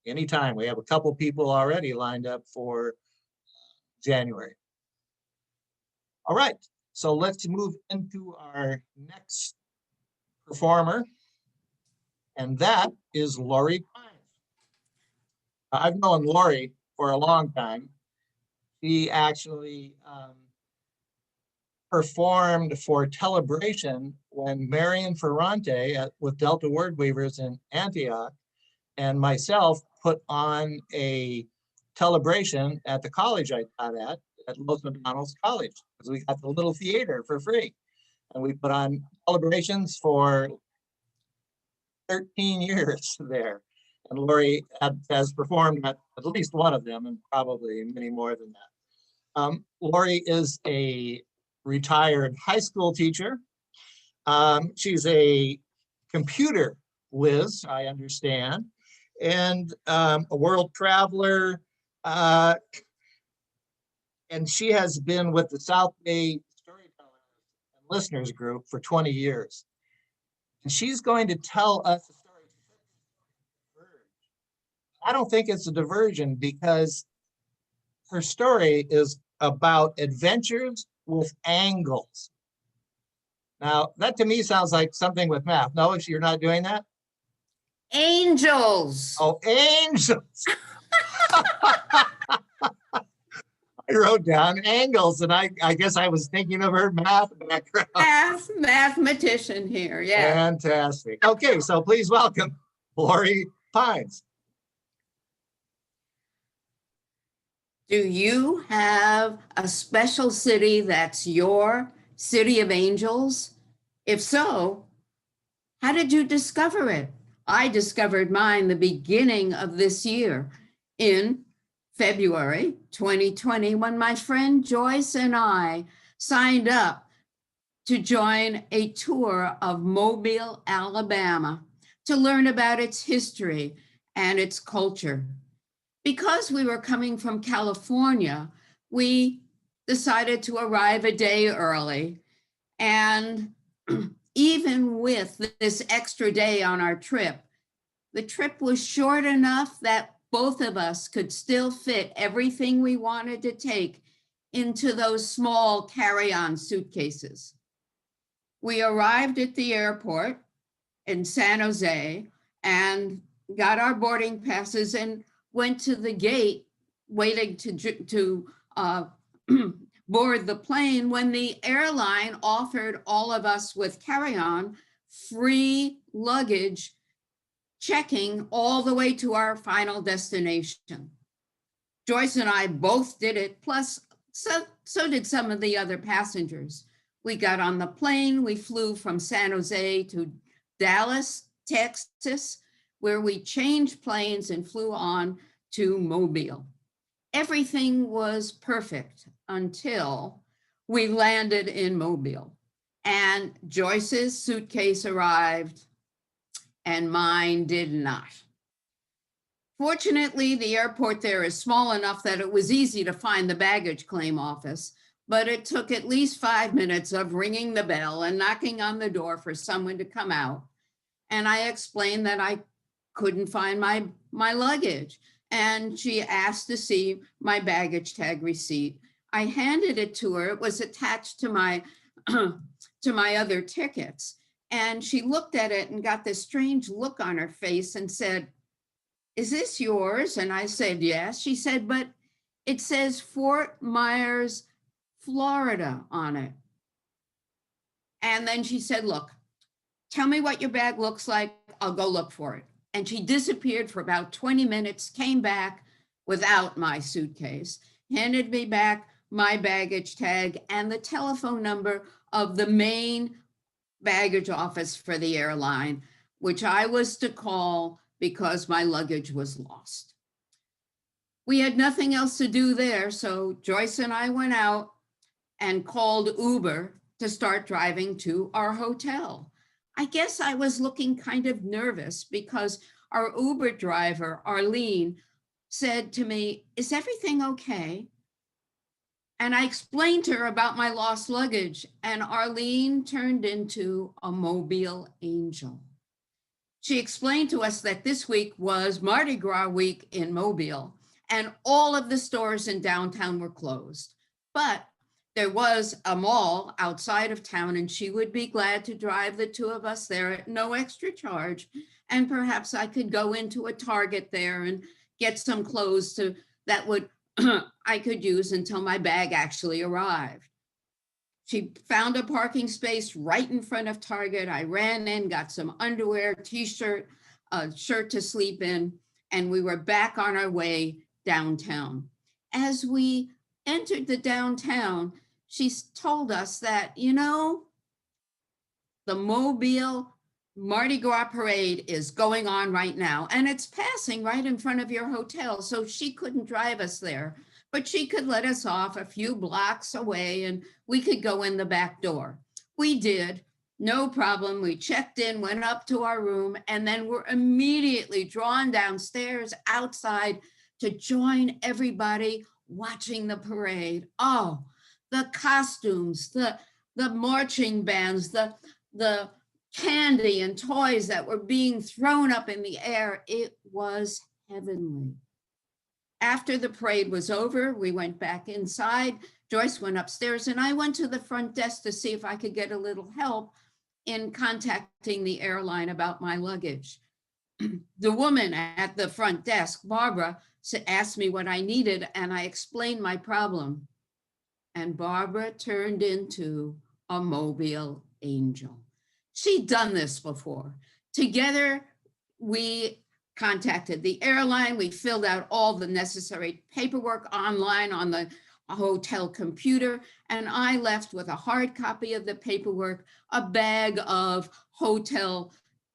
anytime. We have a couple people already lined up for January. All right, so let's move into our next performer, and that is Lori Pines. I've known Lori for a long time. She actually performed for Telebration when Marion Ferrante with Delta Word Weavers in Antioch and myself put on a Telebration at the college I taught at Los O'Donnell's College, because we got the little theater for free. And we put on celebrations for 13 years there. And Lori has performed at least one of them, and probably many more than that. Lori is a retired high school teacher. She's a computer whiz, I understand, and a world traveler. And she has been with the South Bay Storytellers and Listeners Group for 20 years. And she's going to tell us a story. I don't think it's a diversion, because her story is about adventures with angles. Now, that to me sounds like something with math. No, if you're not doing that? Angels. Oh, angels. I wrote down angles, and I guess I was thinking of her math background. Mathematician here, yeah. Fantastic. Okay, so please welcome Lori Pines. Do you have a special city that's your city of angels? If so, how did you discover it? I discovered mine the beginning of this year in February 2020, when my friend Joyce and I signed up to join a tour of Mobile, Alabama, to learn about its history and its culture. Because we were coming from California, we decided to arrive a day early. And even with this extra day on our trip, the trip was short enough that both of us could still fit everything we wanted to take into those small carry-on suitcases. We arrived at the airport in San Jose and got our boarding passes and went to the gate waiting to board the plane, when the airline offered all of us with carry-on free luggage checking all the way to our final destination. Joyce and I both did it, plus so did some of the other passengers. We got on the plane, we flew from San Jose to Dallas, Texas, where we changed planes and flew on to Mobile. Everything was perfect until we landed in Mobile, and Joyce's suitcase arrived and mine did not. Fortunately, the airport there is small enough that it was easy to find the baggage claim office, but it took at least 5 minutes of ringing the bell and knocking on the door for someone to come out. And I explained that I couldn't find my luggage. And she asked to see my baggage tag receipt. I handed it to her. It was attached to my other tickets. And she looked at it and got this strange look on her face and said, is this yours? And I said, yes. She said, but it says Fort Myers, Florida on it. And then she said, look, tell me what your bag looks like. I'll go look for it. And she disappeared for about 20 minutes, came back without my suitcase, handed me back my baggage tag and the telephone number of the main baggage office for the airline, which I was to call because my luggage was lost. We had nothing else to do there, so Joyce and I went out and called Uber to start driving to our hotel. I guess I was looking kind of nervous because our Uber driver, Arlene, said to me, is everything okay? And I explained to her about my lost luggage, and Arlene turned into a Mobile angel. She explained to us that this week was Mardi Gras week in Mobile, and all of the stores in downtown were closed. But there was a mall outside of town, and she would be glad to drive the two of us there at no extra charge. And perhaps I could go into a Target there and get some clothes that would I could use until my bag actually arrived. She found a parking space right in front of Target. I ran in, got some underwear, t-shirt, a shirt to sleep in, and we were back on our way downtown. As we entered the downtown, she told us that, you know, the Mobile Mardi Gras parade is going on right now, and it's passing right in front of your hotel. So she couldn't drive us there, but she could let us off a few blocks away and we could go in the back door. We did, no problem. We checked in, went up to our room, and then were immediately drawn downstairs outside to join everybody watching the parade. Oh, the costumes, the marching bands, the candy and toys that were being thrown up in the air. It was heavenly. After the parade was over, we went back inside. Joyce went upstairs and I went to the front desk to see if I could get a little help in contacting the airline about my luggage. The woman at the front desk, Barbara, asked me what I needed and I explained my problem. And Barbara turned into a Mobile angel. She'd done this before. Together, we contacted the airline. We filled out all the necessary paperwork online on the hotel computer, and I left with a hard copy of the paperwork, a bag of hotel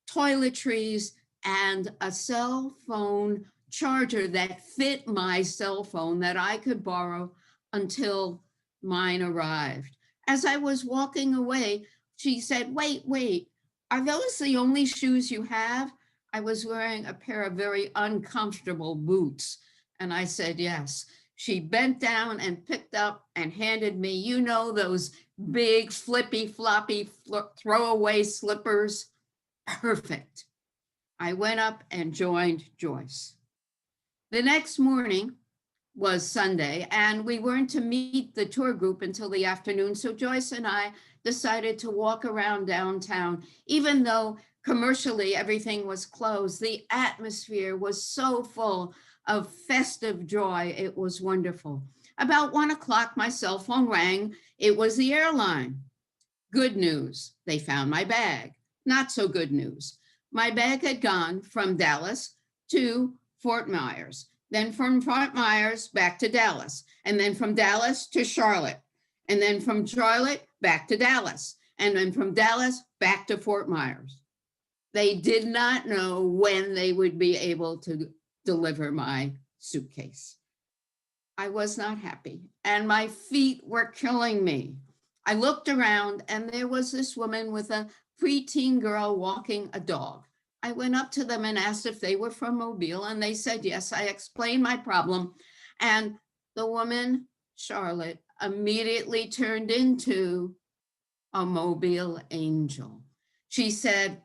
toiletries, and a cell phone charger that fit my cell phone that I could borrow until mine arrived. As I was walking away, she said, wait, are those the only shoes you have? I was wearing a pair of very uncomfortable boots. And I said, yes. She bent down and picked up and handed me, you know, those big flippy floppy throwaway slippers. Perfect. I went up and joined Joyce. The next morning was Sunday, and we weren't to meet the tour group until the afternoon. So Joyce and I decided to walk around downtown, even though commercially everything was closed. The atmosphere was so full of festive joy. It was wonderful. About 1 o'clock, my cell phone rang. It was the airline. Good news, they found my bag. Not so good news. My bag had gone from Dallas to Fort Myers, then from Fort Myers back to Dallas, and then from Dallas to Charlotte, and then from Charlotte back to Dallas, and then from Dallas back to Fort Myers. They did not know when they would be able to deliver my suitcase. I was not happy, and my feet were killing me. I looked around, and there was this woman with a preteen girl walking a dog. I went up to them and asked if they were from Mobile, and they said yes. I explained my problem, and the woman, Charlotte, immediately turned into a Mobile angel. She said,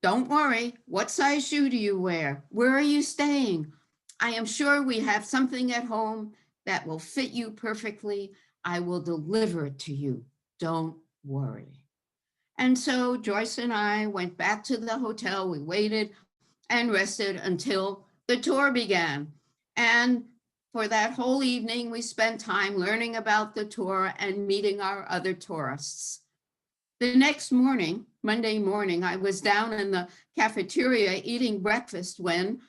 don't worry, what size shoe do you wear? Where are you staying? I am sure we have something at home that will fit you perfectly. I will deliver it to you. Don't worry. And so Joyce and I went back to the hotel. We waited and rested until the tour began. And for that whole evening, we spent time learning about the tour and meeting our other tourists. The next morning, Monday morning, I was down in the cafeteria eating breakfast when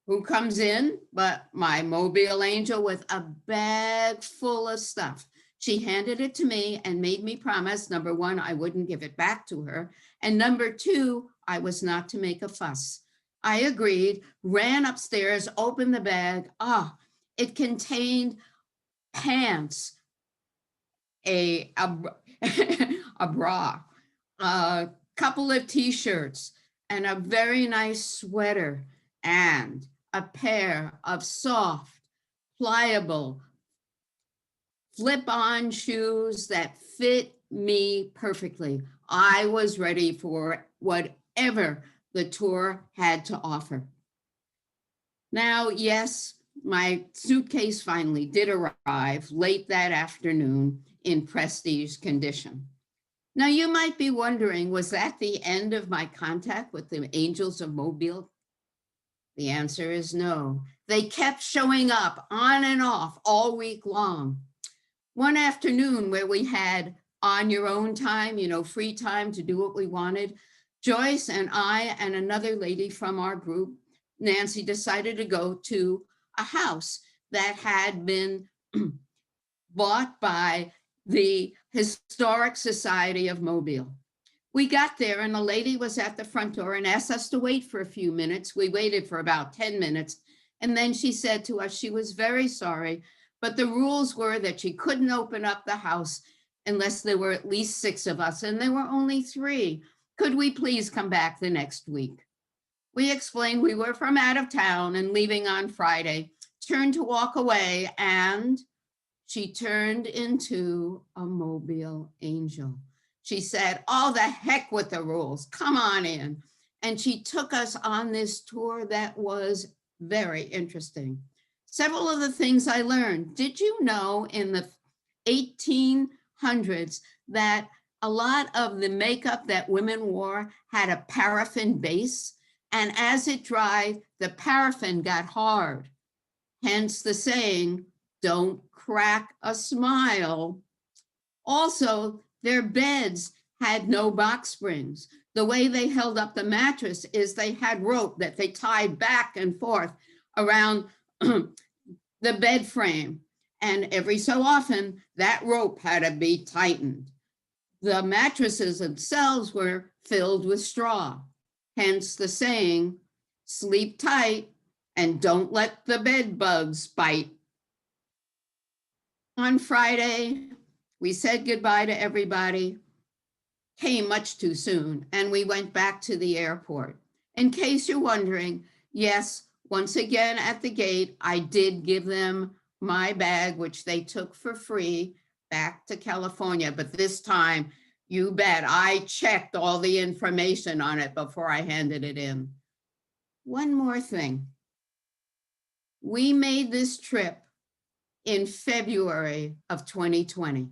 who comes in but my Mobile angel with a bag full of stuff. She handed it to me and made me promise, number one, I wouldn't give it back to her. And number two, I was not to make a fuss. I agreed, ran upstairs, opened the bag. It contained pants, a bra, a couple of t-shirts, and a very nice sweater, and a pair of soft, pliable, flip-on shoes that fit me perfectly. I was ready for whatever the tour had to offer. Now, yes, my suitcase finally did arrive late that afternoon in prestige condition. Now, you might be wondering, was that the end of my contact with the Angels of Mobile? The answer is no. They kept showing up on and off all week long. One afternoon where we had on your own time, free time to do what we wanted, Joyce and I and another lady from our group, Nancy, decided to go to a house that had been bought by the Historic Society of Mobile. We got there and the lady was at the front door and asked us to wait for a few minutes. We waited for about 10 minutes. And then she said to us, she was very sorry, but the rules were that she couldn't open up the house unless there were at least 6 of us, and there were only 3. Could we please come back the next week? We explained we were from out of town and leaving on Friday, turned to walk away, and she turned into a Mobile angel. She said, "Oh, the heck with the rules, come on in." And she took us on this tour that was very interesting. Several of the things I learned. Did you know in the 1800s that a lot of the makeup that women wore had a paraffin base? And as it dried, the paraffin got hard. Hence the saying, don't crack a smile. Also, their beds had no box springs. The way they held up the mattress is they had rope that they tied back and forth around the bed frame. And every so often, that rope had to be tightened. The mattresses themselves were filled with straw. Hence the saying, sleep tight and don't let the bed bugs bite. On Friday, we said goodbye to everybody, came much too soon, and we went back to the airport. In case you're wondering, yes, once again at the gate, I did give them my bag, which they took for free back to California. But this time, you bet, I checked all the information on it before I handed it in. One more thing. We made this trip in February of 2020,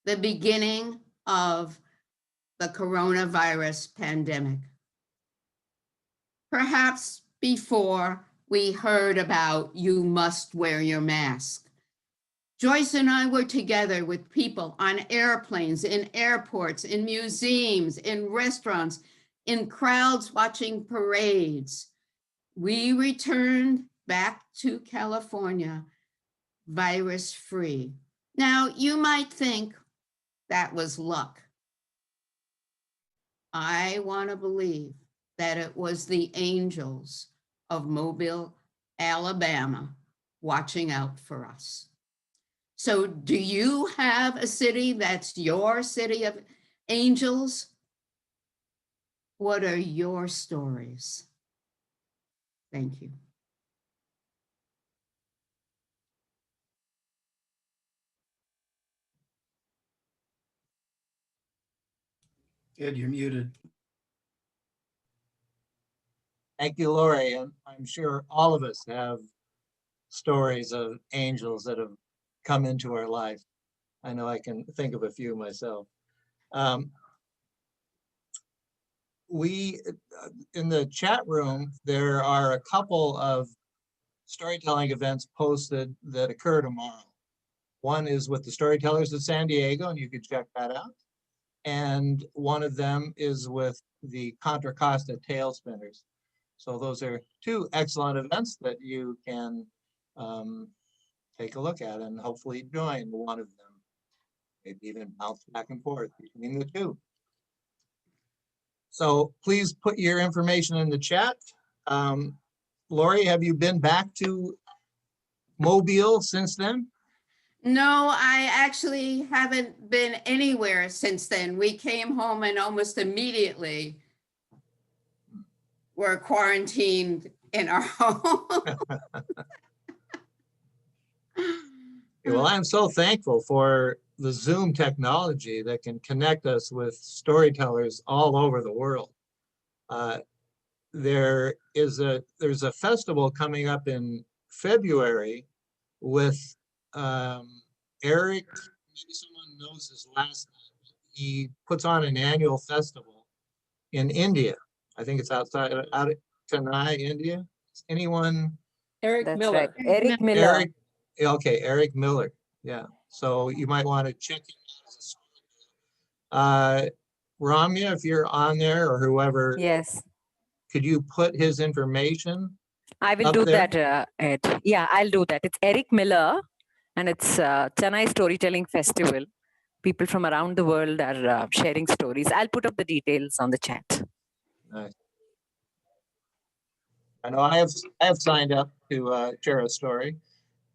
the beginning of the coronavirus pandemic. Perhaps before we heard about you must wear your mask. Joyce and I were together with people on airplanes, in airports, in museums, in restaurants, in crowds watching parades. We returned back to California virus-free. Now, you might think that was luck. I want to believe that it was the angels of Mobile, Alabama, watching out for us. So do you have a city that's your city of angels? What are your stories? Thank you. Ed, you're muted. Thank you, Lori. And I'm sure all of us have stories of angels that have come into our life. I know I can think of a few myself. we, in the chat room, there are a couple of storytelling events posted that occur tomorrow. One is with the Storytellers of San Diego, and you can check that out. And one of them is with the Contra Costa Tail Spinners. So those are two excellent events that you can take a look at and hopefully join one of them. Maybe even bounce back and forth between the two. So please put your information in the chat. Lori, have you been back to Mobile since then? No, I actually haven't been anywhere since then. We came home and almost immediately were quarantined in our home. Well, I'm so thankful for the Zoom technology that can connect us with storytellers all over the world. There's a festival coming up in February with Eric, maybe someone knows his last name. He puts on an annual festival in India. I think it's out of Chennai, India. Anyone? Eric That's Miller. right. Eric Miller. Eric, okay, Eric Miller. Yeah, so you might want to check him out. Ramya, if you're on there or whoever, Yes, could you put his information I will up do there? that, Ed. Yeah, I'll do that. It's Eric Miller, and it's Chennai Storytelling Festival. People from around the world are sharing stories. I'll put up the details on the chat. Nice. I know I have signed up to share a story,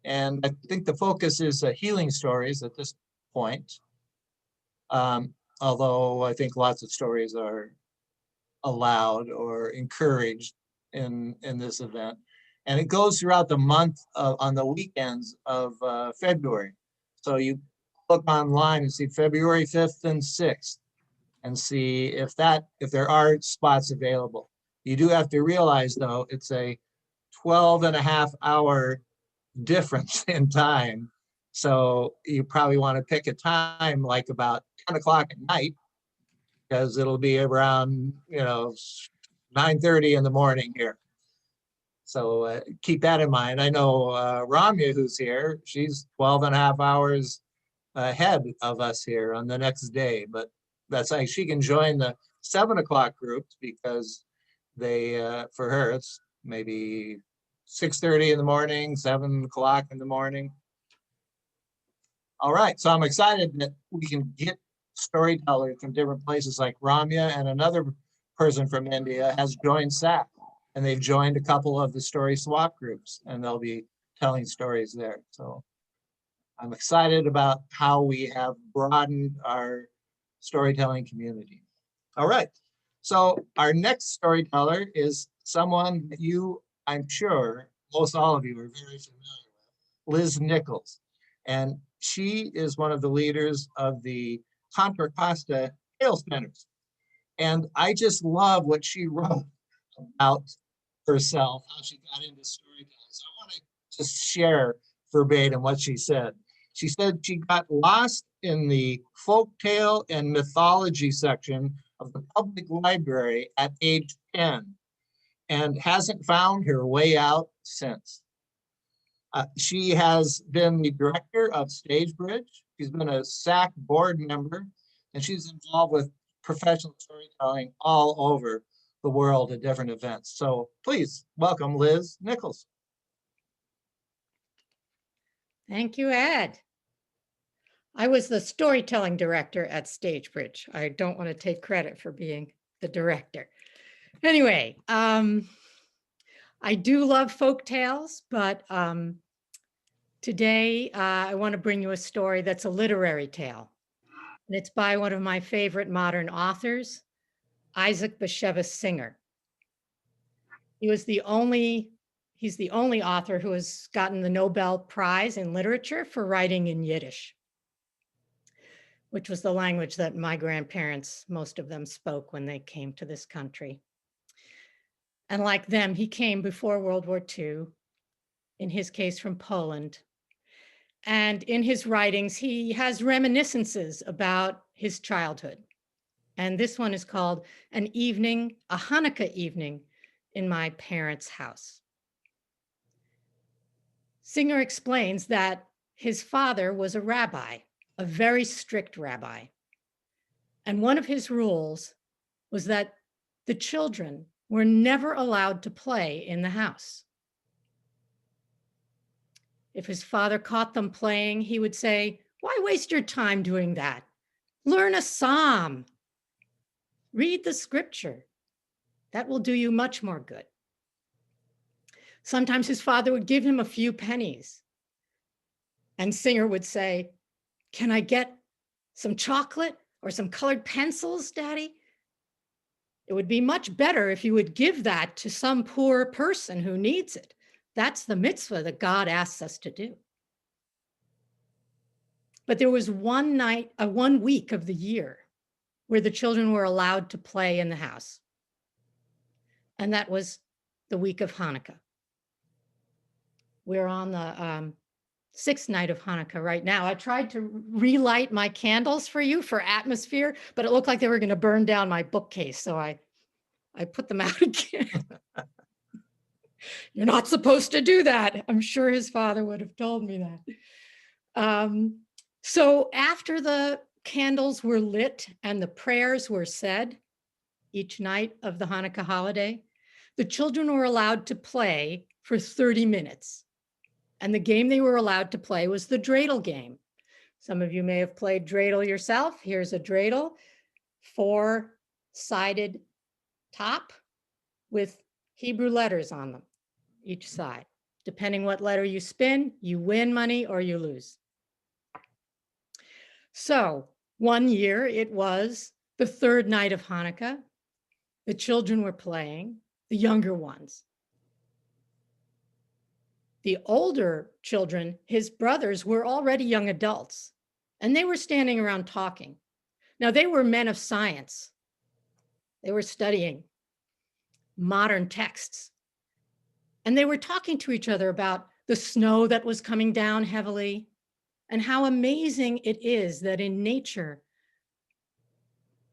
and I think the focus is healing stories at this point. Although I think lots of stories are allowed or encouraged in this event. And it goes throughout the month on the weekends of February. So you look online and see February 5th and 6th and see if there are spots available. You do have to realize though, it's a 12.5-hour difference in time. So you probably want to pick a time like about 10 o'clock at night, because it'll be around, 9:30 in the morning here. So keep that in mind. I know Ramya, who's here, she's 12.5 hours ahead of us here on the next day, but that's like she can join the 7 o'clock groups because they, for her, it's maybe 6:30 in the morning, 7 o'clock in the morning. All right, so I'm excited that we can get storytellers from different places like Ramya, and another person from India has joined SAC, and they've joined a couple of the story swap groups, and they'll be telling stories there. So I'm excited about how we have broadened our storytelling community. All right, so our next storyteller is someone that you, I'm sure, most all of you are very familiar with, Liz Nichols. And she is one of the leaders of the Contra Costa Tail Spinners. And I just love what she wrote about herself, how she got into storytelling. So I want to just share verbatim what she said. She said she got lost in the folktale and mythology section of the public library at age 10 and hasn't found her way out since. She has been the director of Stagebridge. She's been a SAC board member, and she's involved with professional storytelling all over the world at different events. So please welcome Liz Nichols. Thank you, Ed. I was the storytelling director at Stagebridge. I don't want to take credit for being the director. Anyway, I do love folk tales, but today I want to bring you a story that's a literary tale. And it's by one of my favorite modern authors, Isaac Bashevis Singer. He's the only author who has gotten the Nobel Prize in Literature for writing in Yiddish, which was the language that my grandparents, most of them, spoke when they came to this country. And like them, he came before World War II, in his case from Poland. And in his writings, he has reminiscences about his childhood And this one is called a Hanukkah evening in my parents' house. Singer explains that his father was a rabbi, a very strict rabbi. And one of his rules was that the children were never allowed to play in the house. If his father caught them playing, he would say, "Why waste your time doing that? Learn a psalm. Read the scripture. That will do you much more good." Sometimes his father would give him a few pennies. And Singer would say, "Can I get some chocolate or some colored pencils, Daddy? It would be much better if you would give that to some poor person who needs it. That's the mitzvah that God asks us to do." But there was one week of the year where the children were allowed to play in the house. And that was the week of Hanukkah. We're on the 6th night of Hanukkah right now. I tried to relight my candles for you for atmosphere, but it looked like they were going to burn down my bookcase. So I put them out again. You're not supposed to do that. I'm sure his father would have told me that. So after the candles were lit and the prayers were said each night of the Hanukkah holiday, the children were allowed to play for 30 minutes. And the game they were allowed to play was the dreidel game. Some of you may have played dreidel yourself. Here's a dreidel, 4-sided top with Hebrew letters on them, each side. Depending what letter you spin, you win money or you lose. So one year it was the 3rd night of Hanukkah. The children were playing, the younger ones. The older children, his brothers, were already young adults, and they were standing around talking. Now, they were men of science. They were studying modern texts, and they were talking to each other about the snow that was coming down heavily and how amazing it is that in nature,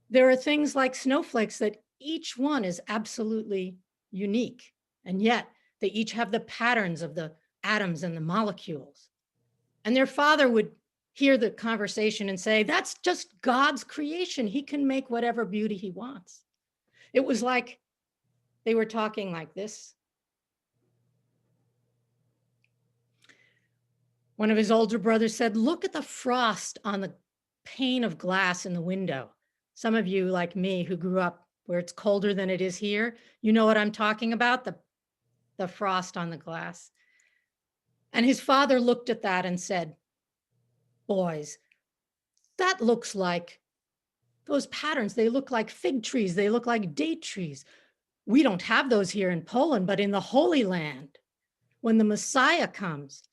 there are things like snowflakes that each one is absolutely unique, and yet they each have the patterns of the atoms and the molecules. And their father would hear the conversation and say, "That's just God's creation. He can make whatever beauty he wants." It was like they were talking like this. One of his older brothers said, "Look at the frost on the pane of glass in the window." Some of you, like me, who grew up where it's colder than it is here, you know what I'm talking about, the frost on the glass. And his father looked at that and said, "Boys, that looks like those patterns. They look like fig trees. They look like date trees. We don't have those here in Poland, but in the Holy Land, when the Messiah comes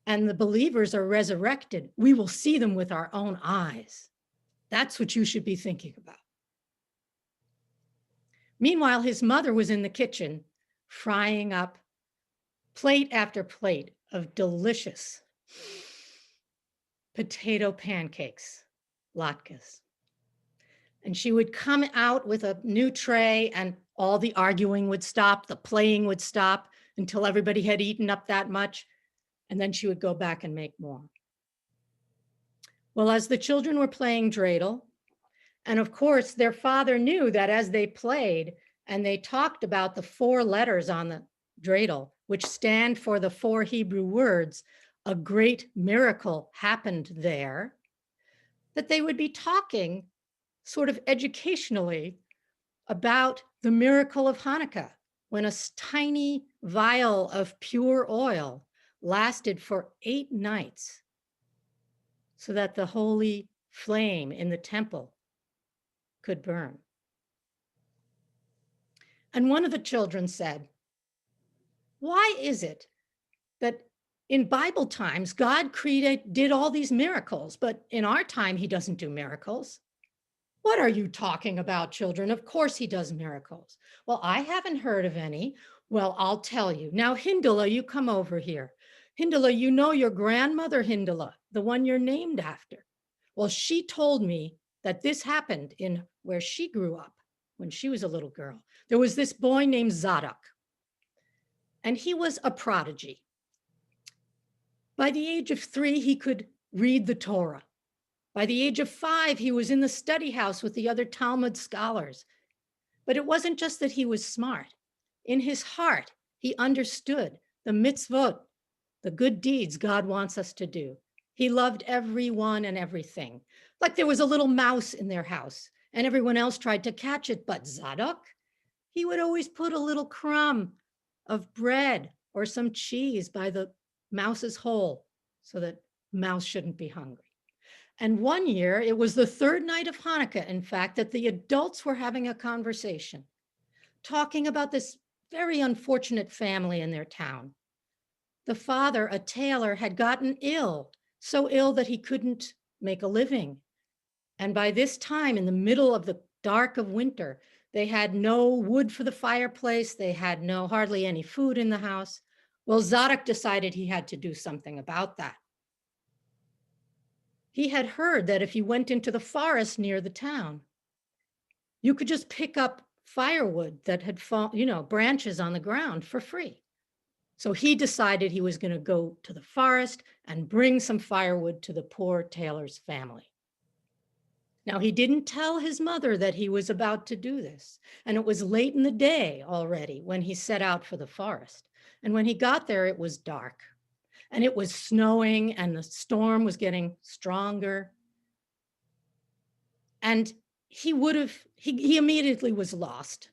and the believers are resurrected, we will see them with our own eyes. That's what you should be thinking about." Meanwhile, his mother was in the kitchen frying up plate after plate of delicious potato pancakes, latkes. And she would come out with a new tray and all the arguing would stop, the playing would stop until everybody had eaten up that much. And then she would go back and make more. Well, as the children were playing dreidel, and of course their father knew that as they played and they talked about the 4 letters on the dreidel, which stand for the 4 Hebrew words, a great miracle happened there, that they would be talking sort of educationally about the miracle of Hanukkah, when a tiny vial of pure oil lasted for 8 nights so that the holy flame in the temple could burn. And one of the children said, "Why is it that in Bible times, God did all these miracles, but in our time, he doesn't do miracles?" "What are you talking about, children? Of course he does miracles." "Well, I haven't heard of any." "Well, I'll tell you. Now, Hindela, you come over here. Hindela, you know your grandmother Hindela, the one you're named after. Well, she told me that this happened in where she grew up when she was a little girl. There was this boy named Zadok, and he was a prodigy. By the age of 3, he could read the Torah. By the age of 5, he was in the study house with the other Talmud scholars. But it wasn't just that he was smart. In his heart, he understood the mitzvot, the good deeds God wants us to do. He loved everyone and everything. Like there was a little mouse in their house and everyone else tried to catch it, but Zadok, he would always put a little crumb of bread or some cheese by the mouse's hole so that mouse shouldn't be hungry. And one year, it was the 3rd night of Hanukkah, in fact, that the adults were having a conversation, talking about this very unfortunate family in their town. The father, a tailor, had gotten ill, so ill that he couldn't make a living. And by this time, in the middle of the dark of winter, they had no wood for the fireplace. They had hardly any food in the house. Well, Zadok decided he had to do something about that. He had heard that if you went into the forest near the town, you could just pick up firewood that had fallen, branches on the ground for free. So he decided he was going to go to the forest and bring some firewood to the poor tailor's family. Now, he didn't tell his mother that he was about to do this. And it was late in the day already when he set out for the forest. And when he got there, it was dark. And it was snowing and the storm was getting stronger. And he immediately was lost.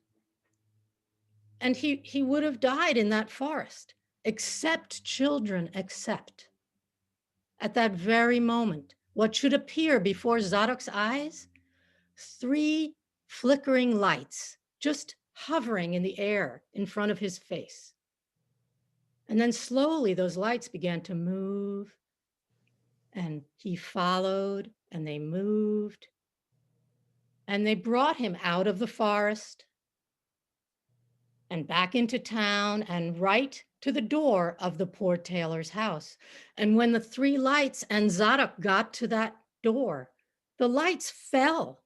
And he would have died in that forest, except children, except. At that very moment, what should appear before Zadok's eyes? 3 flickering lights just hovering in the air in front of his face. And then slowly those lights began to move and he followed and they moved and they brought him out of the forest and back into town and right to the door of the poor tailor's house. And when the 3 lights and Zadok got to that door, the lights fell.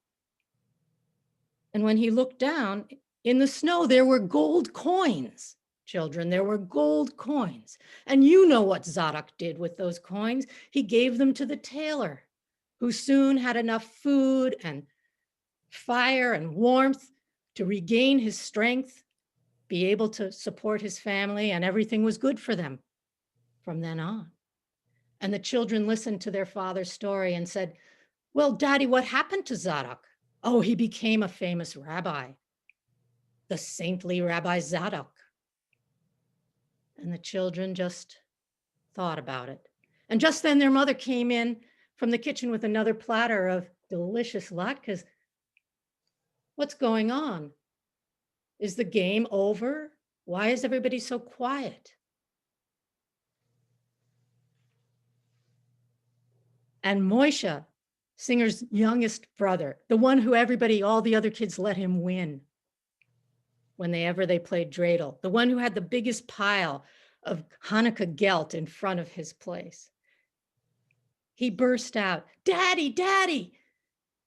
And when he looked down in the snow, there were gold coins. Children, there were gold coins. And you know what Zadok did with those coins. He gave them to the tailor, who soon had enough food and fire and warmth to regain his strength, be able to support his family, and everything was good for them from then on. And the children listened to their father's story and said, "Well, Daddy, what happened to Zadok?" "Oh, he became a famous rabbi, the saintly Rabbi Zadok." And the children just thought about it. And just then their mother came in from the kitchen with another platter of delicious latkes. "What's going on? Is the game over? Why is everybody so quiet?" And Moishe, Singer's youngest brother, the one who all the other kids let him win whenever they played dreidel, the one who had the biggest pile of Hanukkah gelt in front of his place. He burst out, "Daddy, Daddy,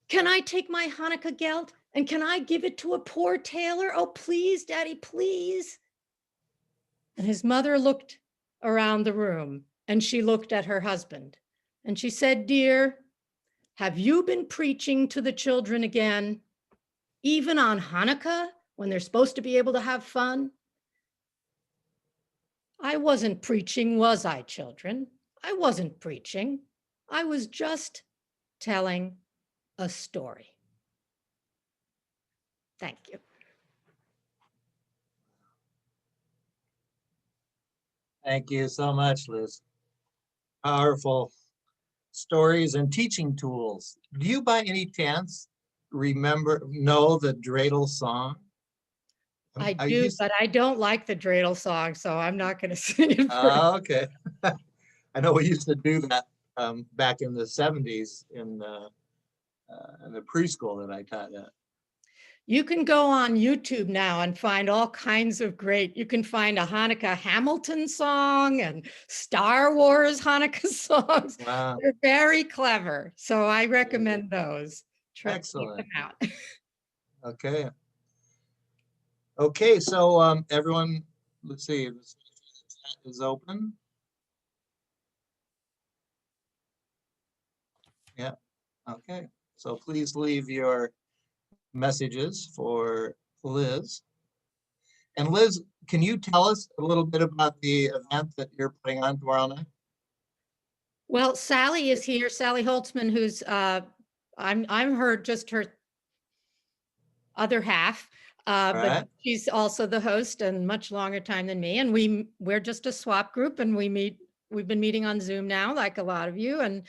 can I take my Hanukkah gelt and can I give it to a poor tailor? Oh, please, Daddy, please." And his mother looked around the room and she looked at her husband and she said, "Dear, have you been preaching to the children again, even on Hanukkah when they're supposed to be able to have fun?" "I wasn't preaching, was I, children? I wasn't preaching. I was just telling a story." Thank you. Thank you so much, Liz. Powerful stories and teaching tools. Do you by any chance know the dreidel song? I do, but I don't like the dreidel song, so I'm not going to sing it. Okay. I know we used to do that back in the 70s in the preschool that I taught at. You can go on YouTube now and find all kinds of you can find a Hanukkah Hamilton song and Star Wars Hanukkah songs. Wow. They're very clever. So I recommend those. trip. Keep Excellent. them out. Okay. Okay, so everyone, let's see, the chat is open. Yeah, okay. So please leave your messages for Liz. And Liz, can you tell us a little bit about the event that you're putting on tomorrow night? Well, Sally is here, Sally Holtzman, who's I'm her other half, but right. she's also the host and much longer time than me. And we're just a swap group, and we've been meeting on Zoom now, like a lot of you, and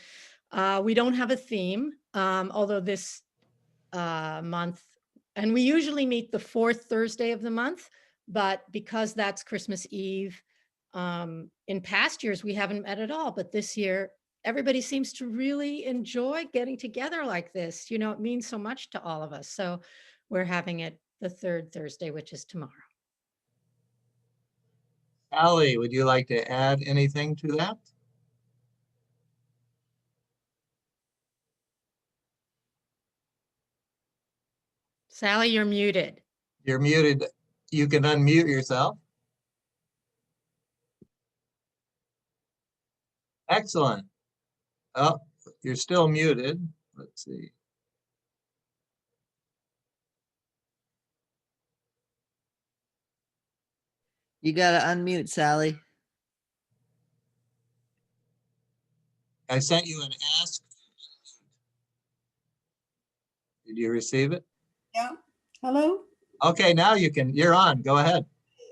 we don't have a theme, although this month, and we usually meet the fourth Thursday of the month, but because that's Christmas Eve, in past years, we haven't met at all, but this year, everybody seems to really enjoy getting together like this. You know, it means so much to all of us. So we're having it the third Thursday, which is tomorrow. Sally, would you like to add anything to that? Sally, you're muted. You're muted. You can unmute yourself. Excellent. Oh, you're still muted. Let's see. You gotta unmute, Sally. I sent you an ask. Did you receive it? Yeah. Hello? Okay, now you're on. Go ahead.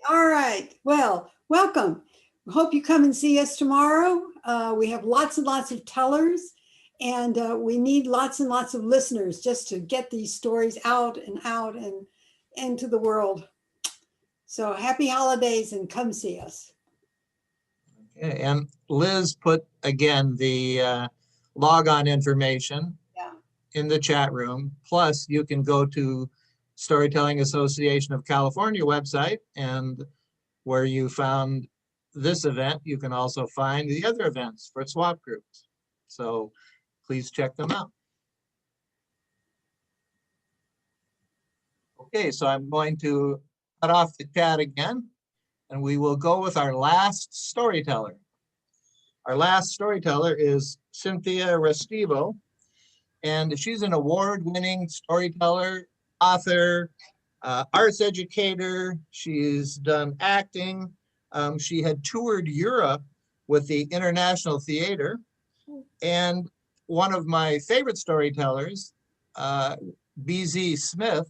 All right. Well, welcome. Hope you come and see us tomorrow. We have lots and lots of tellers, and we need lots and lots of listeners just to get these stories out and into the world. So happy holidays and come see us. Okay, and Liz put again the log on information in the chat room. Plus, you can go to Storytelling Association of California website, and where you found this event, you can also find the other events for swap groups. So please check them out. Okay, so I'm going to cut off the chat again, and we will go with our last storyteller. Our last storyteller is Cynthia Restivo, and she's an award-winning storyteller, author, arts educator. She's done acting. She had toured Europe with the International Theater. And one of my favorite storytellers, BZ Smith,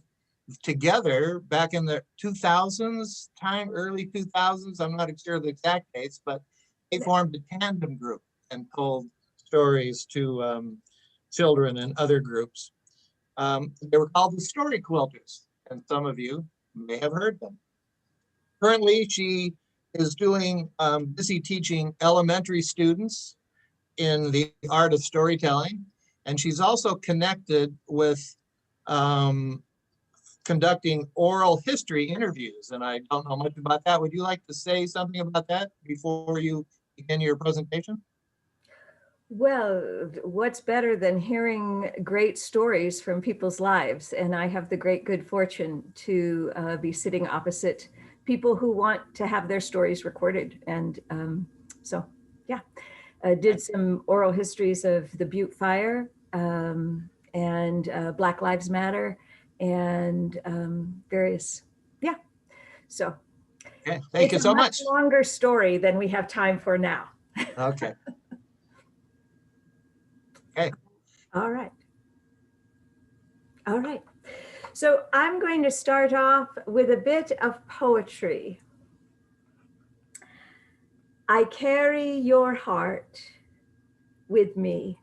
together back in the 2000s time, early 2000s, I'm not sure the exact dates, but they formed a tandem group and told stories to children and other groups. They were called the Story Quilters, and some of you may have heard them. Currently, she is doing busy teaching elementary students in the art of storytelling, and she's also connected with conducting oral history interviews, and I don't know much about that. Would you like to say something about that before you begin your presentation? Well, what's better than hearing great stories from people's lives? And I have the great good fortune to be sitting opposite people who want to have their stories recorded. And so, yeah, I did some oral histories of the Butte Fire and Black Lives Matter and various, yeah. So okay, thank you so much. It's a much longer story than we have time for now. Okay. Okay. All right. All right. So I'm going to start off with a bit of poetry. I carry your heart with me.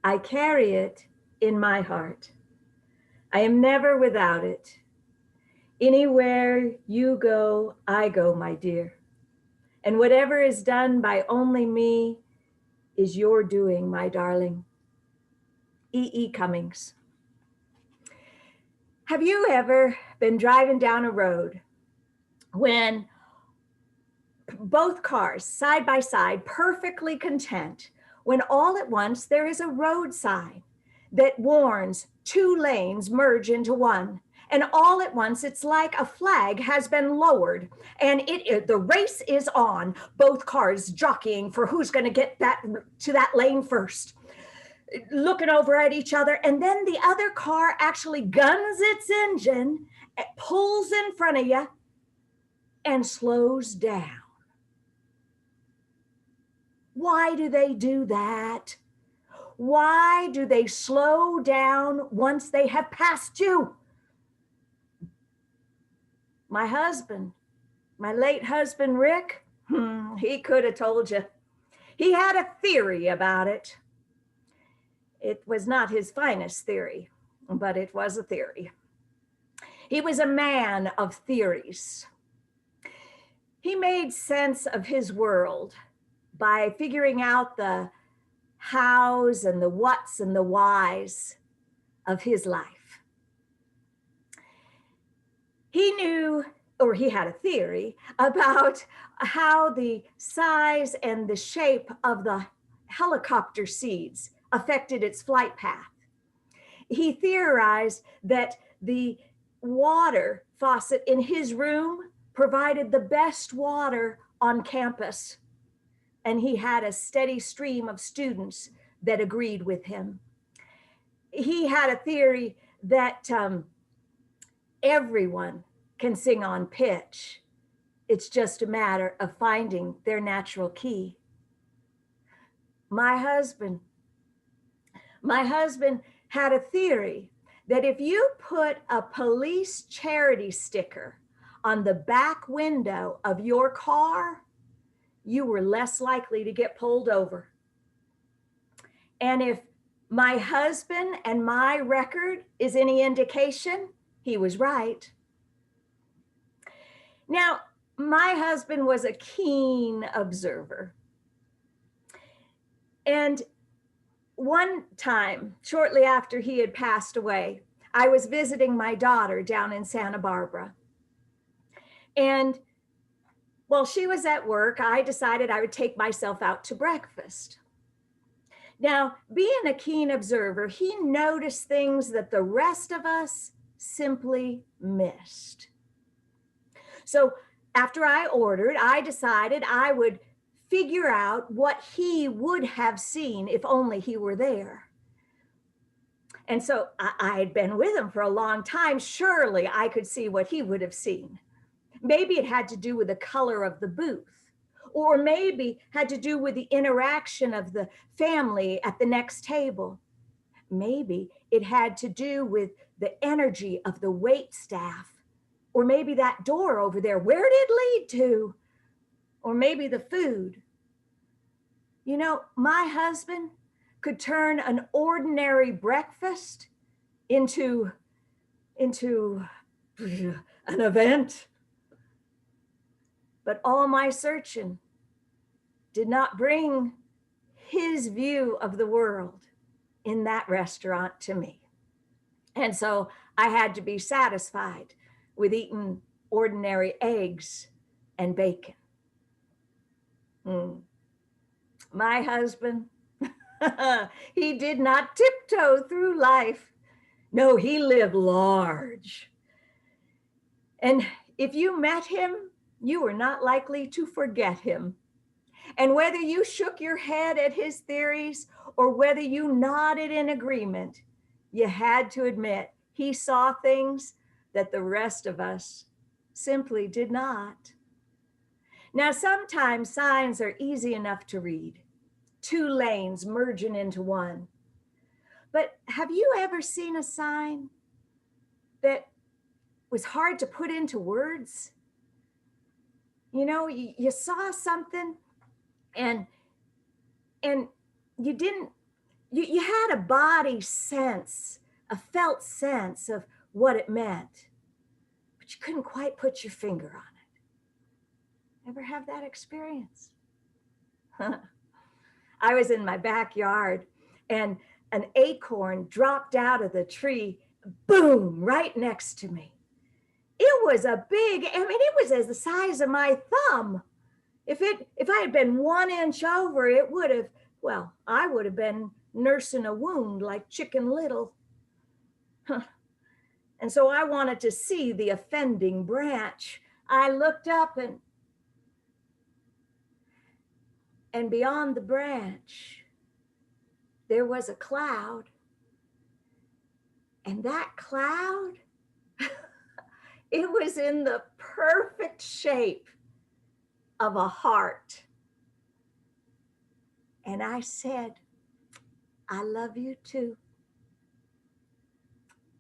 I carry it in my heart. I am never without it. Anywhere you go, I go, my dear. And whatever is done by only me is your doing, my darling. E. Cummings. Have you ever been driving down a road when both cars side by side, perfectly content, when all at once there is a road sign that warns 2 lanes merge into one. And all at once, it's like a flag has been lowered and the race is on. Both cars jockeying for who's going to get to that lane first, looking over at each other. And then the other car actually guns its engine, it pulls in front of you and slows down. Why do they do that? Why do they slow down once they have passed you? My husband, my late husband, Rick, he could have told you. He had a theory about it. It was not his finest theory, but it was a theory. He was a man of theories. He made sense of his world by figuring out the hows and the whats and the whys of his life. He knew, or he had a theory about how the size and the shape of the helicopter seeds affected its flight path. He theorized that the water faucet in his room provided the best water on campus, and he had a steady stream of students that agreed with him. He had a theory that everyone can sing on pitch. It's just a matter of finding their natural key. My husband had a theory that if you put a police charity sticker on the back window of your car, you were less likely to get pulled over. And if my husband and my record is any indication, he was right. Now, my husband was a keen observer. And one time, shortly after he had passed away, I was visiting my daughter down in Santa Barbara. And while she was at work, I decided I would take myself out to breakfast. Now, being a keen observer, he noticed things that the rest of us simply missed. So after I ordered, I decided I would figure out what he would have seen if only he were there. And so I had been with him for a long time. Surely I could see what he would have seen. Maybe it had to do with the color of the booth, or maybe had to do with the interaction of the family at the next table. Maybe it had to do with the energy of the wait staff, or maybe that door over there, where did it lead to? Or maybe the food. You know, my husband could turn an ordinary breakfast into an event. But all my searching did not bring his view of the world in that restaurant to me. And so I had to be satisfied with eating ordinary eggs and bacon. My husband, he did not tiptoe through life. No, he lived large. And if you met him, you were not likely to forget him. And whether you shook your head at his theories or whether you nodded in agreement, you had to admit he saw things that the rest of us simply did not. Now, sometimes signs are easy enough to read, 2 lanes merging into one. But have you ever seen a sign that was hard to put into words? You know, you saw something and you didn't, you had a body sense, a felt sense of what it meant, but you couldn't quite put your finger on it. Ever have that experience? I was in my backyard and an acorn dropped out of the tree, boom, right next to me. It was a big, it was as the size of my thumb. If I had been 1 inch over, it would have, I would have been nursing a wound like Chicken Little. And so I wanted to see the offending branch. I looked up and beyond the branch, there was a cloud. And that cloud, it was in the perfect shape of a heart. And I said, I love you too.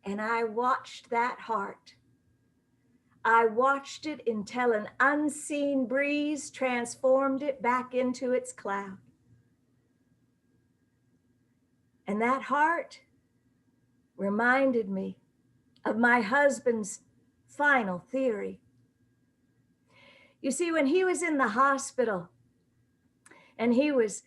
And I watched that heart. I watched it until an unseen breeze transformed it back into its cloud. And that heart reminded me of my husband's final theory. You see, when he was in the hospital and he was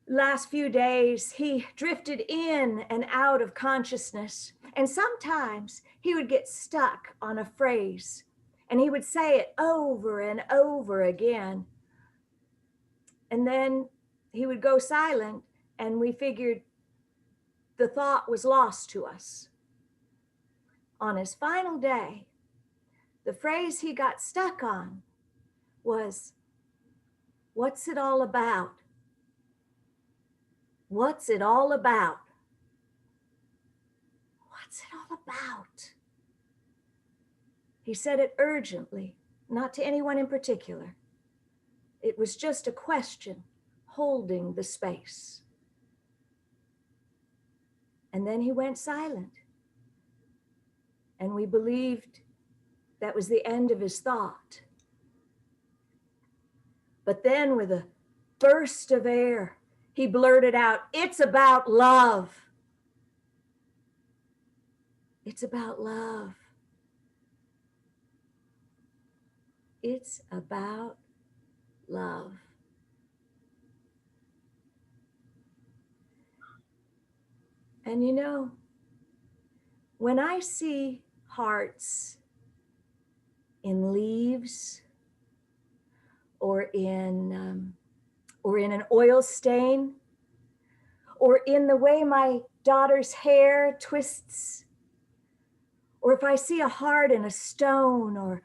last few days, he drifted in and out of consciousness. And sometimes he would get stuck on a phrase and he would say it over and over again. And then he would go silent and we figured the thought was lost to us. On his final day, the phrase he got stuck on was, what's it all about? What's it all about? What's it all about? He said it urgently, not to anyone in particular. It was just a question holding the space. And then he went silent. And we believed that was the end of his thought. But then with a burst of air, he blurted out, it's about love. It's about love. It's about love. And you know, when I see hearts in leaves or in an oil stain, or in the way my daughter's hair twists, or if I see a heart in a stone, or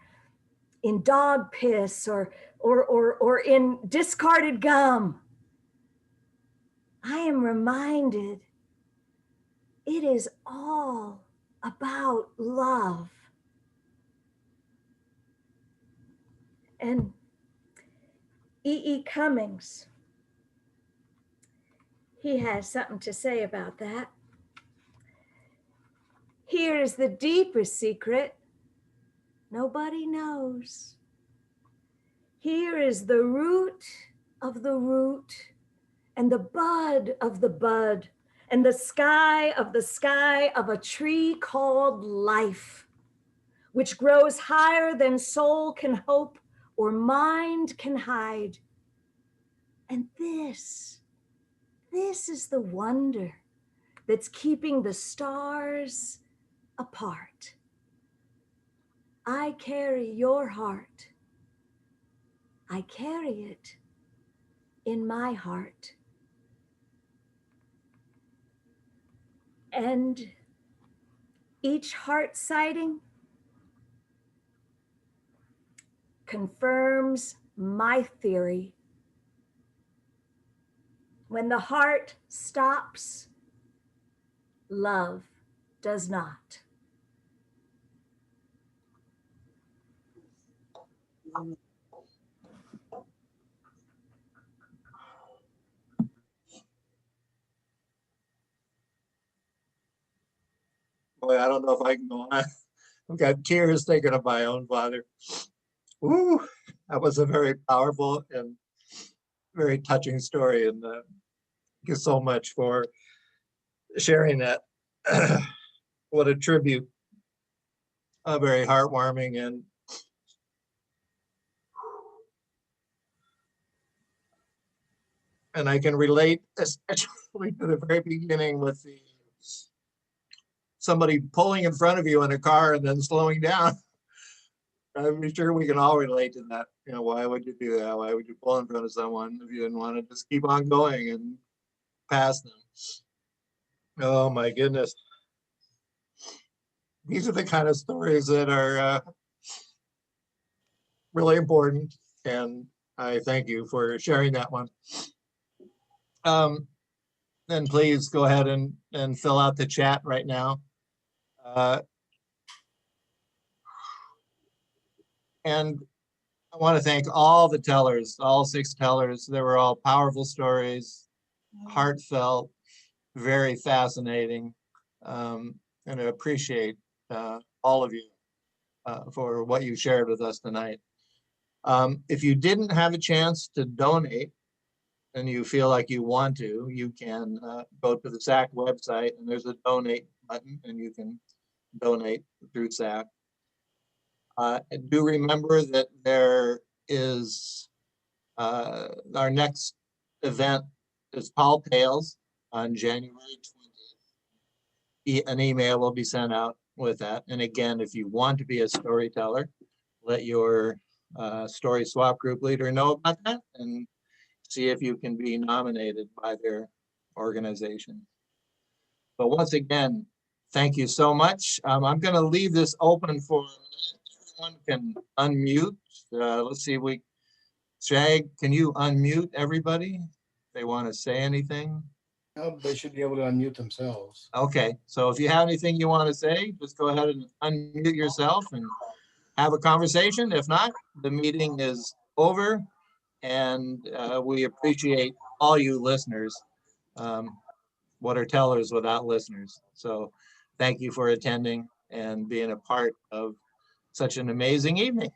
in dog piss, or in discarded gum, I am reminded it is all about love. And E.E. Cummings, he has something to say about that. Here is the deepest secret nobody knows. Here is the root of the root, and the bud of the bud, and the sky of a tree called life, which grows higher than soul can hope or mind can hide. And this is the wonder that's keeping the stars apart. I carry your heart. I carry it in my heart. And each heart sighting confirms my theory. When the heart stops, love does not. Boy, I don't know if I can go on. I've got tears thinking of my own father. Ooh, that was a very powerful and very touching story. And thank you so much for sharing that. What a tribute. Very heartwarming, and I can relate especially to the very beginning with the somebody pulling in front of you in a car and then slowing down. I'm sure we can all relate to that. You know, why would you do that? Why would you pull in front of someone if you didn't want to just keep on going? And past them. Oh my goodness. These are the kind of stories that are really important, and I thank you for sharing that one. Then please go ahead and fill out the chat right now. And I want to thank all the tellers, all 6 tellers. They were all powerful stories, heartfelt, very fascinating. And I appreciate all of you for what you shared with us tonight. If you didn't have a chance to donate and you feel like you want to, you can go to the SAC website and there's a donate button and you can donate through SAC. Do remember that there is our next event is Tall Tales on January 20th. An email will be sent out with that. And again, if you want to be a storyteller, let your story swap group leader know about that and see if you can be nominated by their organization. But once again, thank you so much. I'm going to leave this open for everyone can unmute. Let's see, Shag, can you unmute everybody? If they want to say anything. Oh, they should be able to unmute themselves. Okay, so if you have anything you want to say, just go ahead and unmute yourself and have a conversation. If not, the meeting is over, and we appreciate all you listeners. What are tellers without listeners? So thank you for attending and being a part of such an amazing evening.